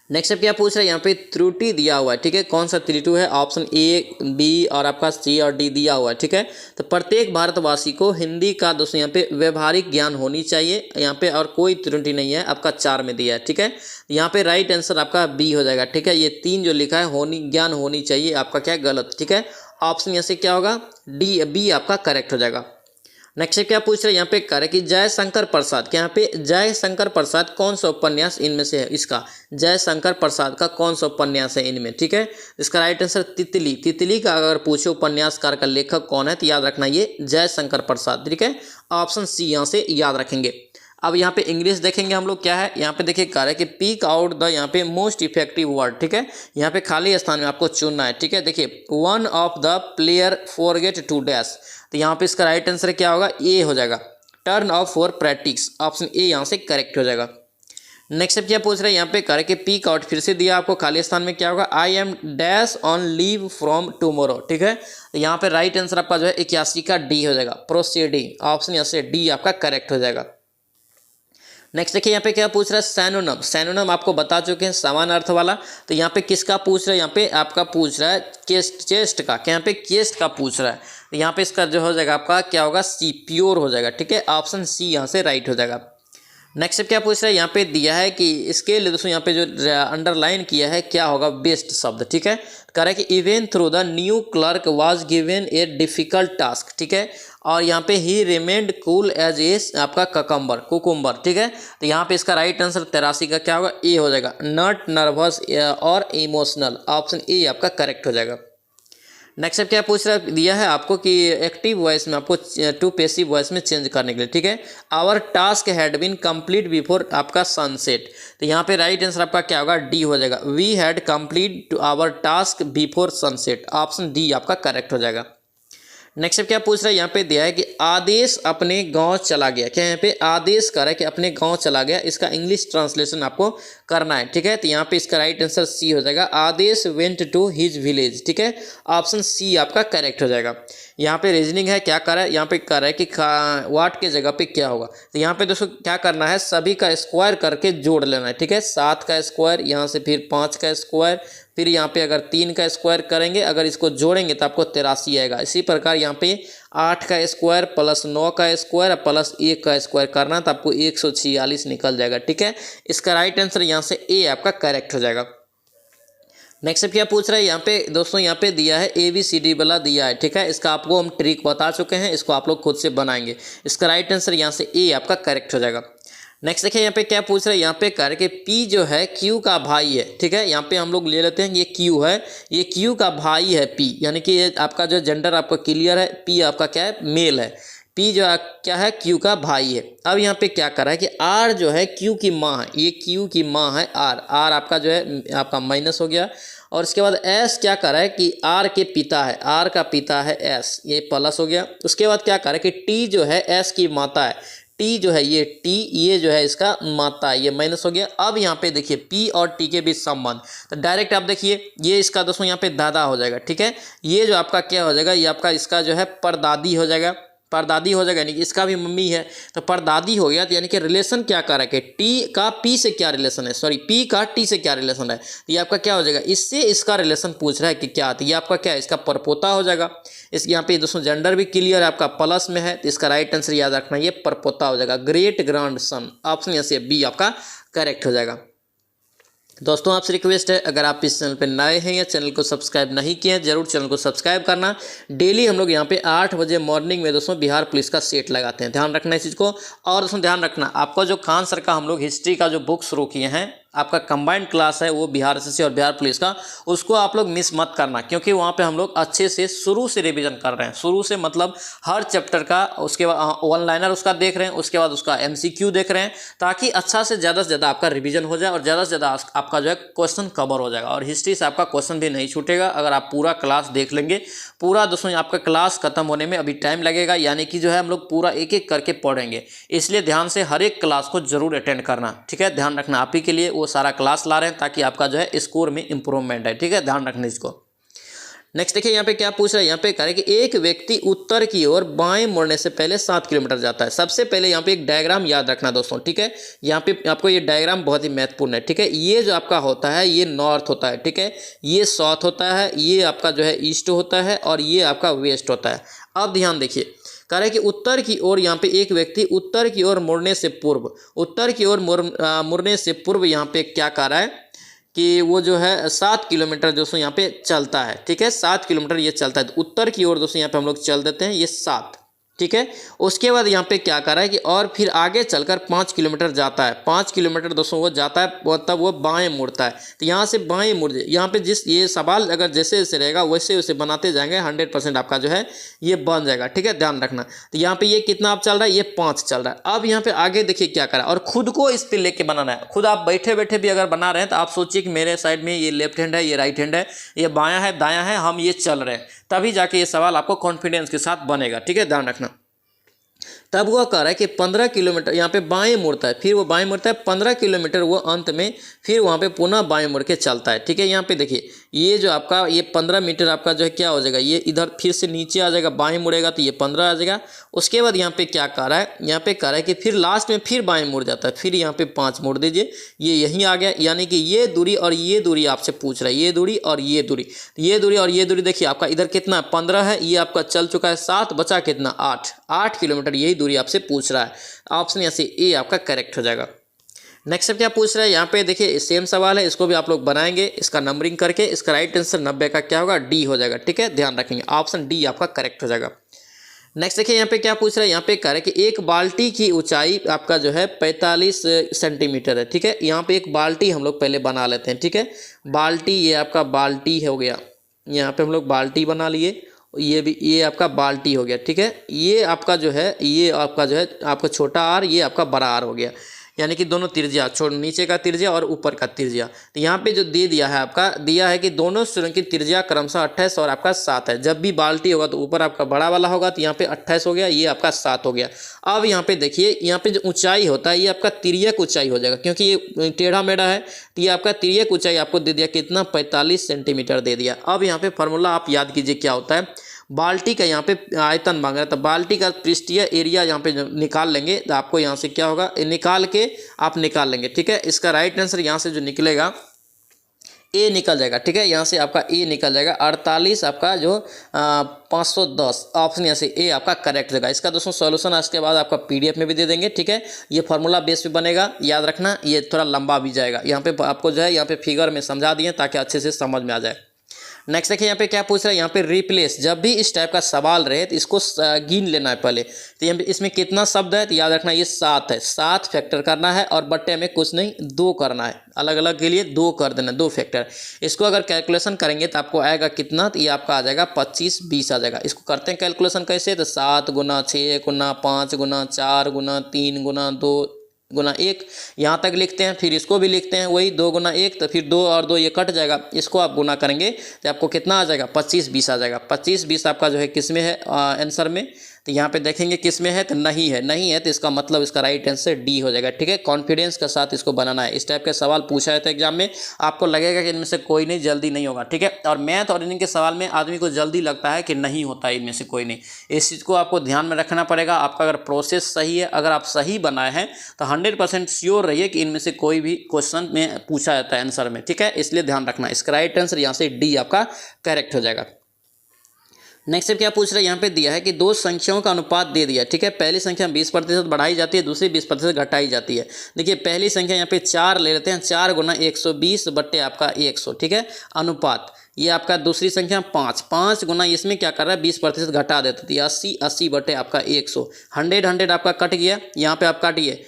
नेक्स्ट क्या पूछ रहे हैं यहाँ पे त्रुटि दिया हुआ है, ठीक है। कौन सा त्रुटि है, ऑप्शन ए बी और आपका सी और डी दिया हुआ है, ठीक है। तो प्रत्येक भारतवासी को हिंदी का दोस्तों यहाँ पे व्यवहारिक ज्ञान होनी चाहिए यहाँ पे, और कोई त्रुटि नहीं है, आपका 4 में दिया है, ठीक है। यहाँ पे राइट आंसर आपका बी हो जाएगा, ठीक है। ये 3 जो लिखा है ज्ञान होनी चाहिए आपका क्या गलत, ठीक है। ऑप्शन यहाँ से क्या होगा डी बी आपका करेक्ट हो जाएगा। नेक्स्ट क्या पूछ रहे हैं यहाँ पे कार्य कि जयशंकर प्रसाद, क्या यहाँ पे जयशंकर प्रसाद कौन सा उपन्यास इनमें से है। इसका जयशंकर प्रसाद का कौन सा उपन्यास है इनमें, ठीक है। इसका राइट आंसर तितली। तितली का अगर पूछो उपन्यासकार का लेखक कौन है तो याद रखना ये जयशंकर प्रसाद, ठीक है। ऑप्शन सी यहाँ से याद रखेंगे। अब यहाँ पे इंग्लिश देखेंगे हम लोग क्या है, यहाँ पे देखिए कार्य कि पीक आउट द यहाँ पे मोस्ट इफेक्टिव वर्ड, ठीक है। यहाँ पे खाली स्थान में आपको चुनना है, ठीक है। देखिए one of the player forget to dash, तो यहाँ पे इसका राइट आंसर क्या होगा ए हो जाएगा turn off for practice. Option A यहाँ से करेक्ट हो जाएगा। नेक्स्ट क्या पूछ रहे हैं यहाँ पे कार्य कि पीक आउट फिर से दिया आपको खाली स्थान में क्या होगा I am dash on leave from tomorrow, ठीक है। यहाँ पे राइट आंसर आपका जो है 81 का डी हो जाएगा प्रोसीडिंग। ऑप्शन यहाँ से डी आपका करेक्ट हो जाएगा। नेक्स्ट देखिए यहाँ पे क्या पूछ रहा है सैनोनम। सैनोनम आपको बता चुके हैं समान अर्थ वाला, तो यहाँ पे किसका पूछ रहा है, यहाँ पे आपका पूछ रहा है चेस्ट का, क्या यहाँ पे चेस्ट का पूछ रहा है। तो यहाँ पे इसका जो हो जाएगा आपका क्या होगा सी प्योर हो जाएगा, ठीक है। ऑप्शन सी यहाँ से राइट हो जाएगा। नेक्स्ट क्या पूछ रहा है यहाँ पे दिया है कि इसके लिए दोस्तों यहाँ पे जो अंडरलाइन किया है क्या होगा बेस्ट शब्द, ठीक है। कह रहा है कि even through the new clerk was given a difficult task, ठीक है। और यहाँ पे ही रिमेंड कूल एज ए आपका कुकुम्बर, ठीक है। तो यहाँ पे इसका राइट आंसर 83 का क्या होगा ए हो जाएगा नॉट नर्वस और इमोशनल। ऑप्शन ए आपका करेक्ट हो जाएगा। नेक्स्ट क्या पूछ रहा है दिया है आपको कि एक्टिव वॉइस में आपको टू पैसिव वॉइस में चेंज करने के लिए, ठीक है। Our task had been complete before आपका सनसेट, तो यहाँ पे राइट आंसर आपका क्या होगा डी हो जाएगा we had complete our task before sunset. Option D आपका करेक्ट हो जाएगा। नेक्स्ट क्या पूछ रहा है यहाँ पे दिया है कि आदेश अपने गांव चला गया, क्या यहाँ पे आदेश कर रहा है कि अपने गांव चला गया, इसका इंग्लिश ट्रांसलेशन आपको करना है, ठीक है। तो यहाँ पे इसका राइट आंसर सी हो जाएगा आदेश वेंट टू हिज विलेज, ठीक है। ऑप्शन सी आपका करेक्ट हो जाएगा। यहाँ पे रीजनिंग है क्या कर रहा है, यहाँ पे कर रहा है कि वाट के जगह पे क्या होगा, तो यहाँ पे दोस्तों क्या करना है सभी का स्क्वायर करके जोड़ लेना है, ठीक है। 7 का स्क्वायर यहाँ से फिर 5 का स्क्वायर, फिर यहाँ पे अगर 3 का स्क्वायर करेंगे अगर इसको जोड़ेंगे तो आपको 83 आएगा। इसी प्रकार यहाँ पे 8 का स्क्वायर प्लस 9 का स्क्वायर प्लस 1 का स्क्वायर करना तो आपको 146 निकल जाएगा, ठीक है। इसका राइट आंसर यहाँ से ए आपका करेक्ट हो जाएगा। नेक्स्ट क्या पूछ रहा है यहाँ पे दोस्तों, यहाँ पे दिया है ABCD वाला दिया है, ठीक है। इसका आपको हम ट्रिक बता चुके हैं, इसको आप लोग खुद से बनाएंगे। इसका राइट आंसर यहाँ से ए आपका करेक्ट हो जाएगा। नेक्स्ट देखिए यहाँ पे क्या पूछ रहा है, यहाँ पे कह रहे कि P जो है Q का भाई है, ठीक है। यहाँ पे हम लोग ले लेते हैं ये Q है, ये Q का भाई है P, यानी कि ये आपका जो जेंडर आपका क्लियर है, P आपका क्या है मेल है, P जो क्या है Q का भाई है। अब यहाँ पे क्या कर रहा है कि R जो है Q की माँ है, ये Q की माँ है R आपका जो है आपका माइनस हो गया। और इसके बाद S क्या कर रहा है कि R के पिता है, R का पिता है S, ये प्लस हो गया। उसके बाद क्या कर रहा है कि T जो है S की माता है, T जो है ये T ये जो है इसका माता है, ये माइनस हो गया। अब यहाँ पे देखिए P और T के बीच संबंध, तो डायरेक्ट आप देखिए ये इसका दोस्तों यहाँ पे दादा हो जाएगा, ठीक है। ये जो आपका क्या हो जाएगा, ये आपका इसका जो है परदादी हो जाएगा, परदादी हो जाएगा, यानी कि इसका भी मम्मी है तो परदादी हो गया। तो यानी कि रिलेशन क्या कर रहा है कि टी का पी से क्या रिलेशन है, सॉरी पी का टी से क्या रिलेशन है, तो ये आपका क्या हो जाएगा, इससे इसका रिलेशन पूछ रहा है कि क्या, तो ये आपका क्या है, इसका परपोता हो जाएगा। इस यहाँ पे दोस्तों जेंडर भी क्लियर है, आपका प्लस में है, तो इसका राइट आंसर याद रखना ये परपोता हो जाएगा, ग्रेट ग्रैंड सन। ऑप्शन यहाँ से बी आपका करेक्ट हो जाएगा। दोस्तों आपसे रिक्वेस्ट है, अगर आप इस चैनल पर नए हैं या चैनल को सब्सक्राइब नहीं किए हैं, जरूर चैनल को सब्सक्राइब करना। डेली हम लोग यहाँ पे 8 बजे मॉर्निंग में दोस्तों बिहार पुलिस का सेट लगाते हैं, ध्यान रखना इस चीज़ को। और दोस्तों ध्यान रखना, आपका जो खान सर का हम लोग हिस्ट्री का जो बुक शुरू किए हैं, आपका कंबाइंड क्लास है वो बिहार एसएससी और बिहार पुलिस का, उसको आप लोग मिस मत करना, क्योंकि वहाँ पे हम लोग अच्छे से शुरू से रिवीजन कर रहे हैं। शुरू से मतलब हर चैप्टर का, उसके बाद वन लाइनर उसका देख रहे हैं, उसके बाद उसका एमसीक्यू देख रहे हैं, ताकि अच्छा से ज़्यादा आपका रिवीजन हो जाए और ज़्यादा से ज़्यादा आपका जो है क्वेश्चन कवर हो जाएगा। और हिस्ट्री से आपका क्वेश्चन भी नहीं छूटेगा अगर आप पूरा क्लास देख लेंगे। पूरा दोस्तों आपका क्लास खत्म होने में अभी टाइम लगेगा, यानी कि जो है हम लोग पूरा एक एक करके पढ़ेंगे, इसलिए ध्यान से हर एक क्लास को जरूर अटेंड करना, ठीक है। ध्यान रखना, आप ही के लिए वो सारा क्लास ला रहे हैं ताकि आपका जो है स्कोर में इंप्रूवमेंट है, ठीक है, ध्यान रखना इसको। नेक्स्ट देखिए यहाँ पे क्या पूछ रहा है, यहाँ पे कह रहे हैं कि एक व्यक्ति उत्तर की ओर बाएं मुड़ने से पहले 7 किलोमीटर जाता है। सबसे पहले यहाँ पे एक डायग्राम याद रखना दोस्तों, ठीक है। यहाँ पे आपको ये डायग्राम बहुत ही महत्वपूर्ण है, ठीक है। ये जो आपका होता है ये नॉर्थ होता है, ठीक है, ये साउथ होता है, ये आपका जो है ईस्ट होता है और ये आपका वेस्ट होता है। अब ध्यान देखिए, कह रहे हैं कि उत्तर की ओर यहाँ पे एक व्यक्ति उत्तर की ओर मुड़ने से पूर्व, उत्तर की ओर मुड़ने से पूर्व यहाँ पे क्या कर रहा है कि वो जो है 7 किलोमीटर दोस्तों यहाँ पे चलता है, ठीक है, 7 किलोमीटर ये चलता है। तो उत्तर की ओर दोस्तों यहाँ पे हम लोग चल देते हैं ये 7, ठीक है। उसके बाद यहाँ पे क्या कर रहा है कि और फिर आगे चलकर 5 किलोमीटर जाता है। 5 किलोमीटर दोस्तों वो जाता है, तब वो बाएं मुड़ता है। तो यहाँ से बाएं मुड़ जाए, यहाँ पे जिस ये सवाल अगर जैसे जैसे रहेगा वैसे वैसे बनाते जाएंगे, 100% आपका जो है ये बन जाएगा, ठीक है, ध्यान रखना। तो यहाँ पे ये कितना आप चल रहा है, ये 5 चल रहा है। अब यहाँ पे आगे देखिए क्या करा, और खुद को इस पे लेके बनाना है। खुद आप बैठे बैठे भी अगर बना रहे हैं तो आप सोचिए कि मेरे साइड में ये लेफ्ट हैंड है, ये राइट हैंड है, ये बायां है, दायां है, हम ये चल रहे हैं, तभी जाके ये सवाल आपको कॉन्फिडेंस के साथ बनेगा, ठीक है, ध्यान रखना। तब वो कह रहा है कि 15 किलोमीटर यहाँ पे बाएं मुड़ता है, फिर वो बाएं मुड़ता है 15 किलोमीटर, वो अंत में फिर वहाँ पे पुनः बाएं मुड़ के चलता है, ठीक है। यहाँ पे देखिए ये जो आपका ये 15 मीटर आपका जो है क्या हो जाएगा, ये इधर फिर से नीचे आ जाएगा, बाएं मुड़ेगा तो ये 15 आ जाएगा। उसके बाद यहाँ पे क्या कह रहा है, यहाँ पे कह रहा है कि फिर लास्ट में फिर बाएं मुड़ जाता है, फिर यहाँ पे 5 मोड़ दीजिए, ये यहीं आ गया। यानी कि ये दूरी और ये दूरी आपसे पूछ रहा है, ये दूरी और ये दूरी, ये दूरी और ये दूरी देखिए आपका इधर कितना 15 है, ये आपका चल चुका है 7, बचा कितना 8 किलोमीटर, यही दूरी आपसे पूछ रहा है। ऑप्शन यहाँ से ए आपका करेक्ट हो जाएगा। नेक्स्ट क्या पूछ रहा है, यहाँ पे देखिए सेम सवाल है, इसको भी आप लोग बनाएंगे, इसका नंबरिंग करके इसका राइट आंसर 90 का क्या होगा, डी हो जाएगा, ठीक है, ध्यान रखेंगे, ऑप्शन डी आपका करेक्ट हो जाएगा। नेक्स्ट देखिए यहाँ पे क्या पूछ रहा है, यहाँ पे कह रहा है कि एक बाल्टी की ऊंचाई आपका जो है 45 सेंटीमीटर है, ठीक है। यहाँ पे एक बाल्टी हम लोग पहले बना लेते हैं, ठीक है। बाल्टी, ये आपका बाल्टी हो गया, यहाँ पे हम लोग बाल्टी बना लिए, ये भी ये आपका बाल्टी हो गया, ठीक है। ये आपका जो है, ये आपका जो है आपका छोटा आर, ये आपका बड़ा आर हो गया, यानी कि दोनों त्रिज्या, नीचे का त्रिज्या और ऊपर का त्रिज्या। तो यहाँ पे जो दे दिया है आपका, दिया है कि दोनों सुरंग की त्रिज्या क्रमशः 28 और आपका 7 है। जब भी बाल्टी होगा तो ऊपर आपका बड़ा वाला होगा, तो यहाँ पे 28 हो गया, ये आपका 7 हो गया। अब यहाँ पे देखिए, यहाँ पे जो ऊंचाई होता है ये आपका तिर्यक ऊंचाई हो जाएगा, क्योंकि ये टेढ़ा मेढ़ा है, तो ये आपका तिर्यक ऊंचाई आपको दे दिया कितना, 45 सेंटीमीटर दे दिया। अब यहाँ पे फॉर्मूला आप याद कीजिए क्या होता है, बाल्टी का यहाँ पे आयतन मांग रहा है, तो बाल्टी का पृष्ठीय एरिया यहाँ पे निकाल लेंगे, तो आपको यहाँ से क्या होगा, निकाल के आप निकाल लेंगे, ठीक है। इसका राइट आंसर यहाँ से जो निकलेगा ए निकल जाएगा, ठीक है, यहाँ से आपका ए निकल जाएगा 48 आपका जो 510, ऑप्शन यहाँ से ए आपका करेक्ट होगा। इसका दोस्तों सॉल्यूशन इसके बाद आपका पीडीएफ में भी दे देंगे, ठीक है। ये फार्मूला बेस पे बनेगा, याद रखना, ये थोड़ा लंबा भी जाएगा। यहाँ पे आपको जो है यहाँ पे फिगर में समझा दिए ताकि अच्छे से समझ में आ जाए। नेक्स्ट देखिए यहाँ पे क्या पूछ रहा है, यहाँ पे रिप्लेस, जब भी इस टाइप का सवाल रहे तो इसको गिन लेना है पहले। तो यहाँ पे इसमें कितना शब्द है, तो याद रखना ये 7 है, 7 फैक्टर करना है और बट्टे में कुछ नहीं 2 करना है, अलग अलग के लिए 2 कर देना, 2 फैक्टर। इसको अगर कैलकुलेशन करेंगे तो आपको आएगा कितना, तो ये आपका आ जाएगा 25 20 आ जाएगा। इसको करते हैं कैलकुलेशन कैसे, तो 7 गुना 6 गुना 5 गुना 4 गुना 3 गुना 2 गुना 1, यहाँ तक लिखते हैं। फिर इसको भी लिखते हैं वही 2 गुना 1, तो फिर 2 और 2 ये कट जाएगा, इसको आप गुना करेंगे तो आपको कितना आ जाएगा, 25 20 आ जाएगा। 25 20 आपका जो है किस में है आंसर में, तो तो यहाँ पे देखेंगे किस में है, तो नहीं है, नहीं है तो इसका मतलब इसका राइट आंसर डी हो जाएगा। ठीक है, कॉन्फिडेंस के साथ इसको बनाना है। इस टाइप के सवाल पूछा है तो एग्जाम में आपको लगेगा कि इनमें से कोई नहीं, जल्दी नहीं होगा। ठीक है, और मैथ और रीजनिंग के सवाल में आदमी को जल्दी लगता है कि नहीं होता है इनमें से कोई नहीं। इस चीज़ को आपको ध्यान में रखना पड़ेगा। आपका अगर प्रोसेस सही है, अगर आप सही बनाए हैं तो 100% श्योर रहिए कि इनमें से कोई भी क्वेश्चन में पूछा जाता है आंसर में। ठीक है, इसलिए ध्यान रखना। इसका राइट आंसर यहाँ से डी आपका करेक्ट हो जाएगा। नेक्स्ट स्टेप क्या पूछ रहा है, यहाँ पे दिया है कि दो संख्याओं का अनुपात दे दिया। ठीक है, पहली संख्या 20% बढ़ाई जाती है, दूसरी 20% घटाई जाती है। देखिए पहली संख्या यहाँ पे 4 ले लेते हैं, 4 गुना 120 बट्टे आपका 100। ठीक है, अनुपात। ये आपका दूसरी संख्या 5 गुना इसमें क्या कर रहा है, 20% घटा देती है, 80 बट्टे आपका 100। 100 आपका कट गया, यहाँ पे आप काटिए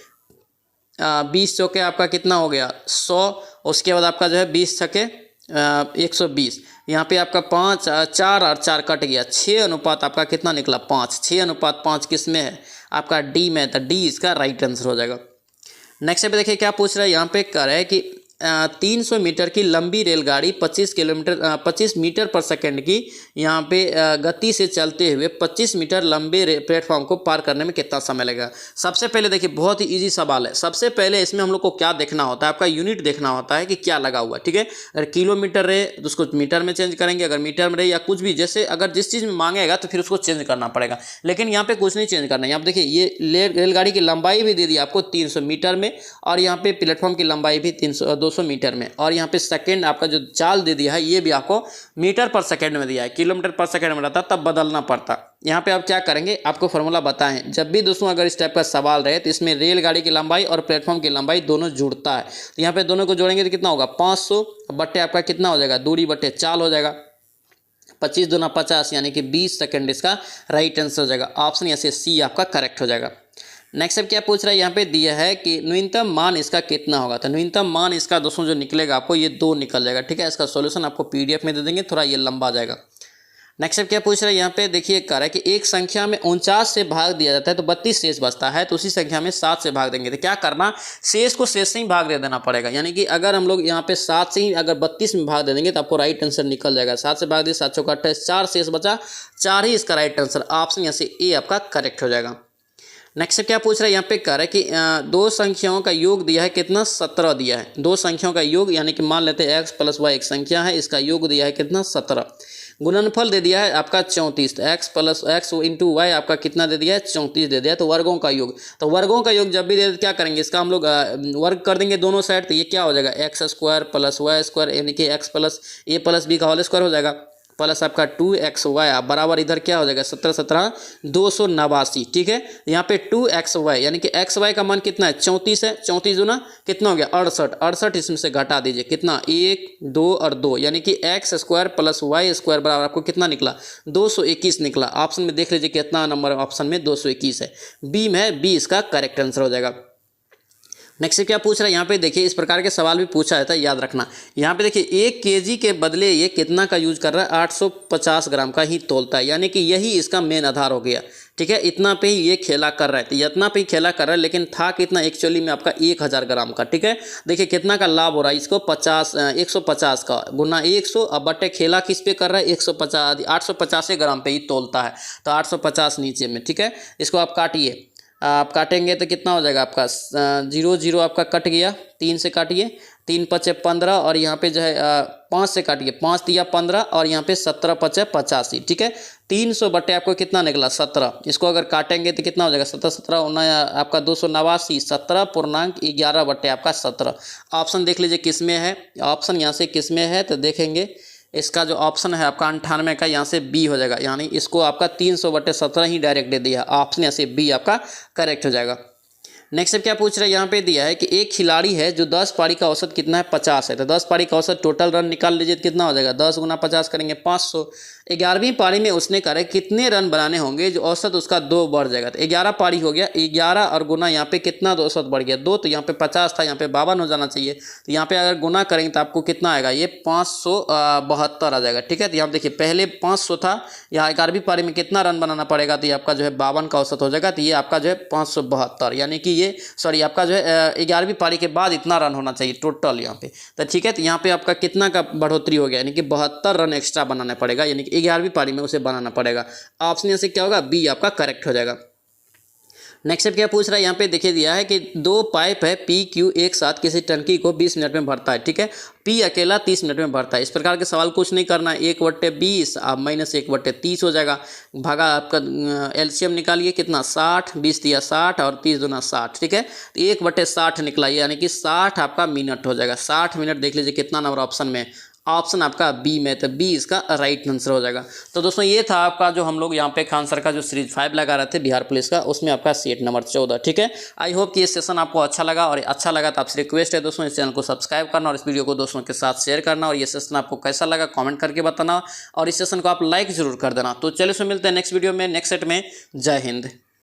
20 चौके आपका कितना हो गया 100। उसके बाद आपका जो है 20 छके 120। यहाँ पे आपका 5 4 और 4 कट गया, 6 अनुपात आपका कितना निकला 5। 6 अनुपात 5 किस में है, आपका डी में, तो डी इसका राइट आंसर हो जाएगा। नेक्स्ट पे देखिए क्या पूछ रहा है, यहाँ पे कह रहा है कि 300 मीटर की लंबी रेलगाड़ी 25 मीटर पर सेकंड की यहाँ पे गति से चलते हुए 25 मीटर लंबे प्लेटफॉर्म को पार करने में कितना समय लगेगा। सबसे पहले देखिए बहुत ही इजी सवाल है। सबसे पहले इसमें हम लोग को क्या देखना होता है, आपका यूनिट देखना होता है कि क्या लगा हुआ है। ठीक है, अगर किलोमीटर रहे तो उसको मीटर में चेंज करेंगे, अगर मीटर में रहे या कुछ भी, जैसे अगर जिस चीज़ में मांगेगा तो फिर उसको चेंज करना पड़ेगा। लेकिन यहाँ पे कुछ नहीं चेंज करना है। यहाँ पे देखिए ये रेलगाड़ी की लंबाई भी दे दी आपको 300 मीटर में, और यहाँ पे प्लेटफॉर्म की लंबाई भी 200 मीटर में, और यहाँ पे सेकंड आपका जो चाल दे दिया है ये भी आपको मीटर पर सेकंड में दिया है। किलोमीटर पर सेकंड में रहता तब बदलना पड़ता। यहाँ पे आप क्या करेंगे, आपको फॉर्मूला बताएं। जब भी दोस्तों अगर इस टाइप का सवाल रहे तो इसमें रेलगाड़ी की लंबाई और प्लेटफॉर्म की लंबाई दोनों जुड़ता है, तो यहाँ पे दोनों को जोड़ेंगे तो कितना होगा 500 बट्टे आपका कितना हो जाएगा, दूरी बट्टे चाल हो जाएगा। 25 दूना 50 यानी कि 20 सेकंड इसका राइट आंसर हो जाएगा। ऑप्शन यहाँ से सी आपका करेक्ट हो जाएगा। नेक्स्ट अब क्या पूछ रहा है, यहाँ पे दिया है कि न्यूनतम मान इसका कितना होगा। तो न्यूनतम मान इसका दोस्तों जो निकलेगा आपको ये 2 निकल जाएगा। ठीक है, इसका सॉल्यूशन आपको पीडीएफ में दे देंगे, थोड़ा ये लंबा जाएगा। नेक्स्ट अब क्या पूछ रहा है, यहाँ पे देखिए कह रहा है कि एक संख्या में 49 से भाग दिया जाता है तो 32 शेष बचता है, तो उसी संख्या में 7 से भाग देंगे। तो क्या करना, शेष को शेष से ही भाग दे देना पड़ेगा। यानी कि अगर हम लोग यहाँ पे 7 से ही अगर 32 में भाग दे देंगे तो आपको राइट आंसर निकल जाएगा। 7 से भाग दिए 7 चौका 28, 4 शेष बचा, 4 ही इसका राइट आंसर। ऑप्शन यहाँ से ए आपका करेक्ट हो जाएगा। नेक्स्ट क्या पूछ रहा है, यहाँ पे कह रहा है कि दो संख्याओं का योग दिया है कितना 17 दिया है। दो संख्याओं का योग यानी कि मान लेते हैं x प्लस वाई एक संख्या है, इसका योग दिया है कितना 17। गुणनफल दे दिया है आपका 34, तो x plus x into y आपका कितना दे दिया है 34 दे दिया है। तो वर्गों का योग, तो वर्गों का योग जब भी दे तो क्या करेंगे, इसका हम लोग वर्ग कर देंगे दोनों साइड, तो ये क्या हो जाएगा x square plus y square यानी कि x plus a plus b का होल स्क्वायर हो जाएगा, प्लस आपका 2xy बराबर इधर क्या हो जाएगा 17 17 289। ठीक है, यहाँ पे 2xy यानी कि xy का मान कितना है 34 है, 34 दूना कितना हो गया 68, 68 इसमें से घटा दीजिए कितना 1 2 और 2 यानी कि x square plus y square बराबर आपको कितना निकला 221 निकला। ऑप्शन में देख लीजिए कितना नंबर ऑप्शन में 221 है, बी में है, बी इसका करेक्ट आंसर हो जाएगा। नेक्स्ट क्या पूछ रहा है, यहाँ पे देखिए इस प्रकार के सवाल भी पूछा जाता है, याद रखना। यहाँ पे देखिए 1 kg के बदले ये कितना का यूज कर रहा है 850 ग्राम का ही तोलता है, यानी कि यही इसका मेन आधार हो गया। ठीक है, इतना पे ही ये खेला कर रहा है, तो इतना पे ही खेला कर रहा है, लेकिन था कितना एक्चुअली में आपका 1000 ग्राम का। ठीक है, देखिए कितना का लाभ हो रहा है इसको 150 का गुना 100, अब बटे खेला किस पे कर रहा है 150 850 ग्राम पे ही तोलता है, तो 850 नीचे में। ठीक है, इसको आप काटिए, आप काटेंगे तो कितना हो जाएगा आपका 0 0 आपका कट गया, 3 से काटिए, 3 पचे 15 और यहाँ पे जो है 5 से काटिए, 5 दिया 15 और यहाँ पे 17 पचे 85। ठीक है, 300 बटे आपको कितना निकला 17, इसको अगर काटेंगे तो कितना हो जाएगा 17 17 आपका 289, 17.11 बटे आपका 17। ऑप्शन देख लीजिए किस में है, ऑप्शन यहाँ से किस में है, तो देखेंगे इसका जो ऑप्शन है आपका 98 का, यहाँ से बी हो जाएगा, यानी इसको आपका 300 बटे 17 ही डायरेक्ट दे दिया। ऑप्शन यहाँ से बी आपका करेक्ट हो जाएगा। नेक्स्ट क्या पूछ रहा है, यहाँ पे दिया है कि एक खिलाड़ी है जो 10 पारी का औसत कितना है 50 है, तो 10 पारी का औसत टोटल रन निकाल लीजिए तो कितना हो जाएगा 10 गुना 50 करेंगे 500। 11वीं पारी में उसने करे कितने रन बनाने होंगे जो औसत उसका 2 बढ़ जाएगा, तो 11 पारी हो गया, 11 और गुना यहाँ पे कितना औसत बढ़ गया 2, तो यहाँ पे 50 था, यहाँ पे 52 हो जाना चाहिए, तो यहाँ पे अगर गुना करेंगे तो आपको कितना आएगा ये 572 आ जाएगा। ठीक है, तो यहाँ देखिए पहले 500 था, यहाँ 11वीं पारी में कितना रन बनाना पड़ेगा, तो ये आपका जो है 52 का औसत हो जाएगा, तो ये आपका जो है 572 यानी कि ये सॉरी आपका जो है 11वीं पारी के बाद इतना रन होना चाहिए टोटल यहाँ पे। तो ठीक है, तो यहाँ पे आपका कितना का बढ़ोतरी हो गया, यानी कि 72 रन एक्स्ट्रा बनाना पड़ेगा, यानी कि 11वीं पारी में उसे बनाना पड़ेगा। ऑप्शन यहाँ से क्या होगा, बी आपका करेक्ट हो जाएगा। नेक्स्ट स्टेप क्या पूछ रहा है, यहाँ पे देखिए दिया है कि 2 पाइप है पी क्यू एक साथ किसी टंकी को 20 मिनट में भरता है, ठीक है। पी अकेला 30 मिनट में भरता है। इस प्रकार के सवाल कुछ नहीं करना है, 1/20 आप -1/30 हो जाएगा, भागा आपका एलसीएम निकालिए कितना 60, 20 दिया 60 और 30 दूना 60, ठीक है। तो 1/60 निकला, यानी कि 60 आपका मिनट हो जाएगा। 60 मिनट देख लीजिए कितना नंबर ऑप्शन में, ऑप्शन आपका बी में, तो बी इसका राइट आंसर हो जाएगा। तो दोस्तों ये था आपका जो हम लोग यहाँ पे खान सर का जो सीरीज 5 लगा रहे थे बिहार पुलिस का, उसमें आपका सीट नंबर 14, ठीक है। आई होप कि ये सेशन आपको अच्छा लगा, और अच्छा लगा तो आपसे रिक्वेस्ट है दोस्तों इस चैनल को सब्सक्राइब करना और इस वीडियो को दोस्तों के साथ शेयर करना, और ये सेशन आपको कैसा लगा कॉमेंट करके बताना, और इस सेशन को आप लाइक जरूर कर देना। तो चलिए मिलते हैं नेक्स्ट वीडियो में नेक्स्ट सेट में। जय हिंद।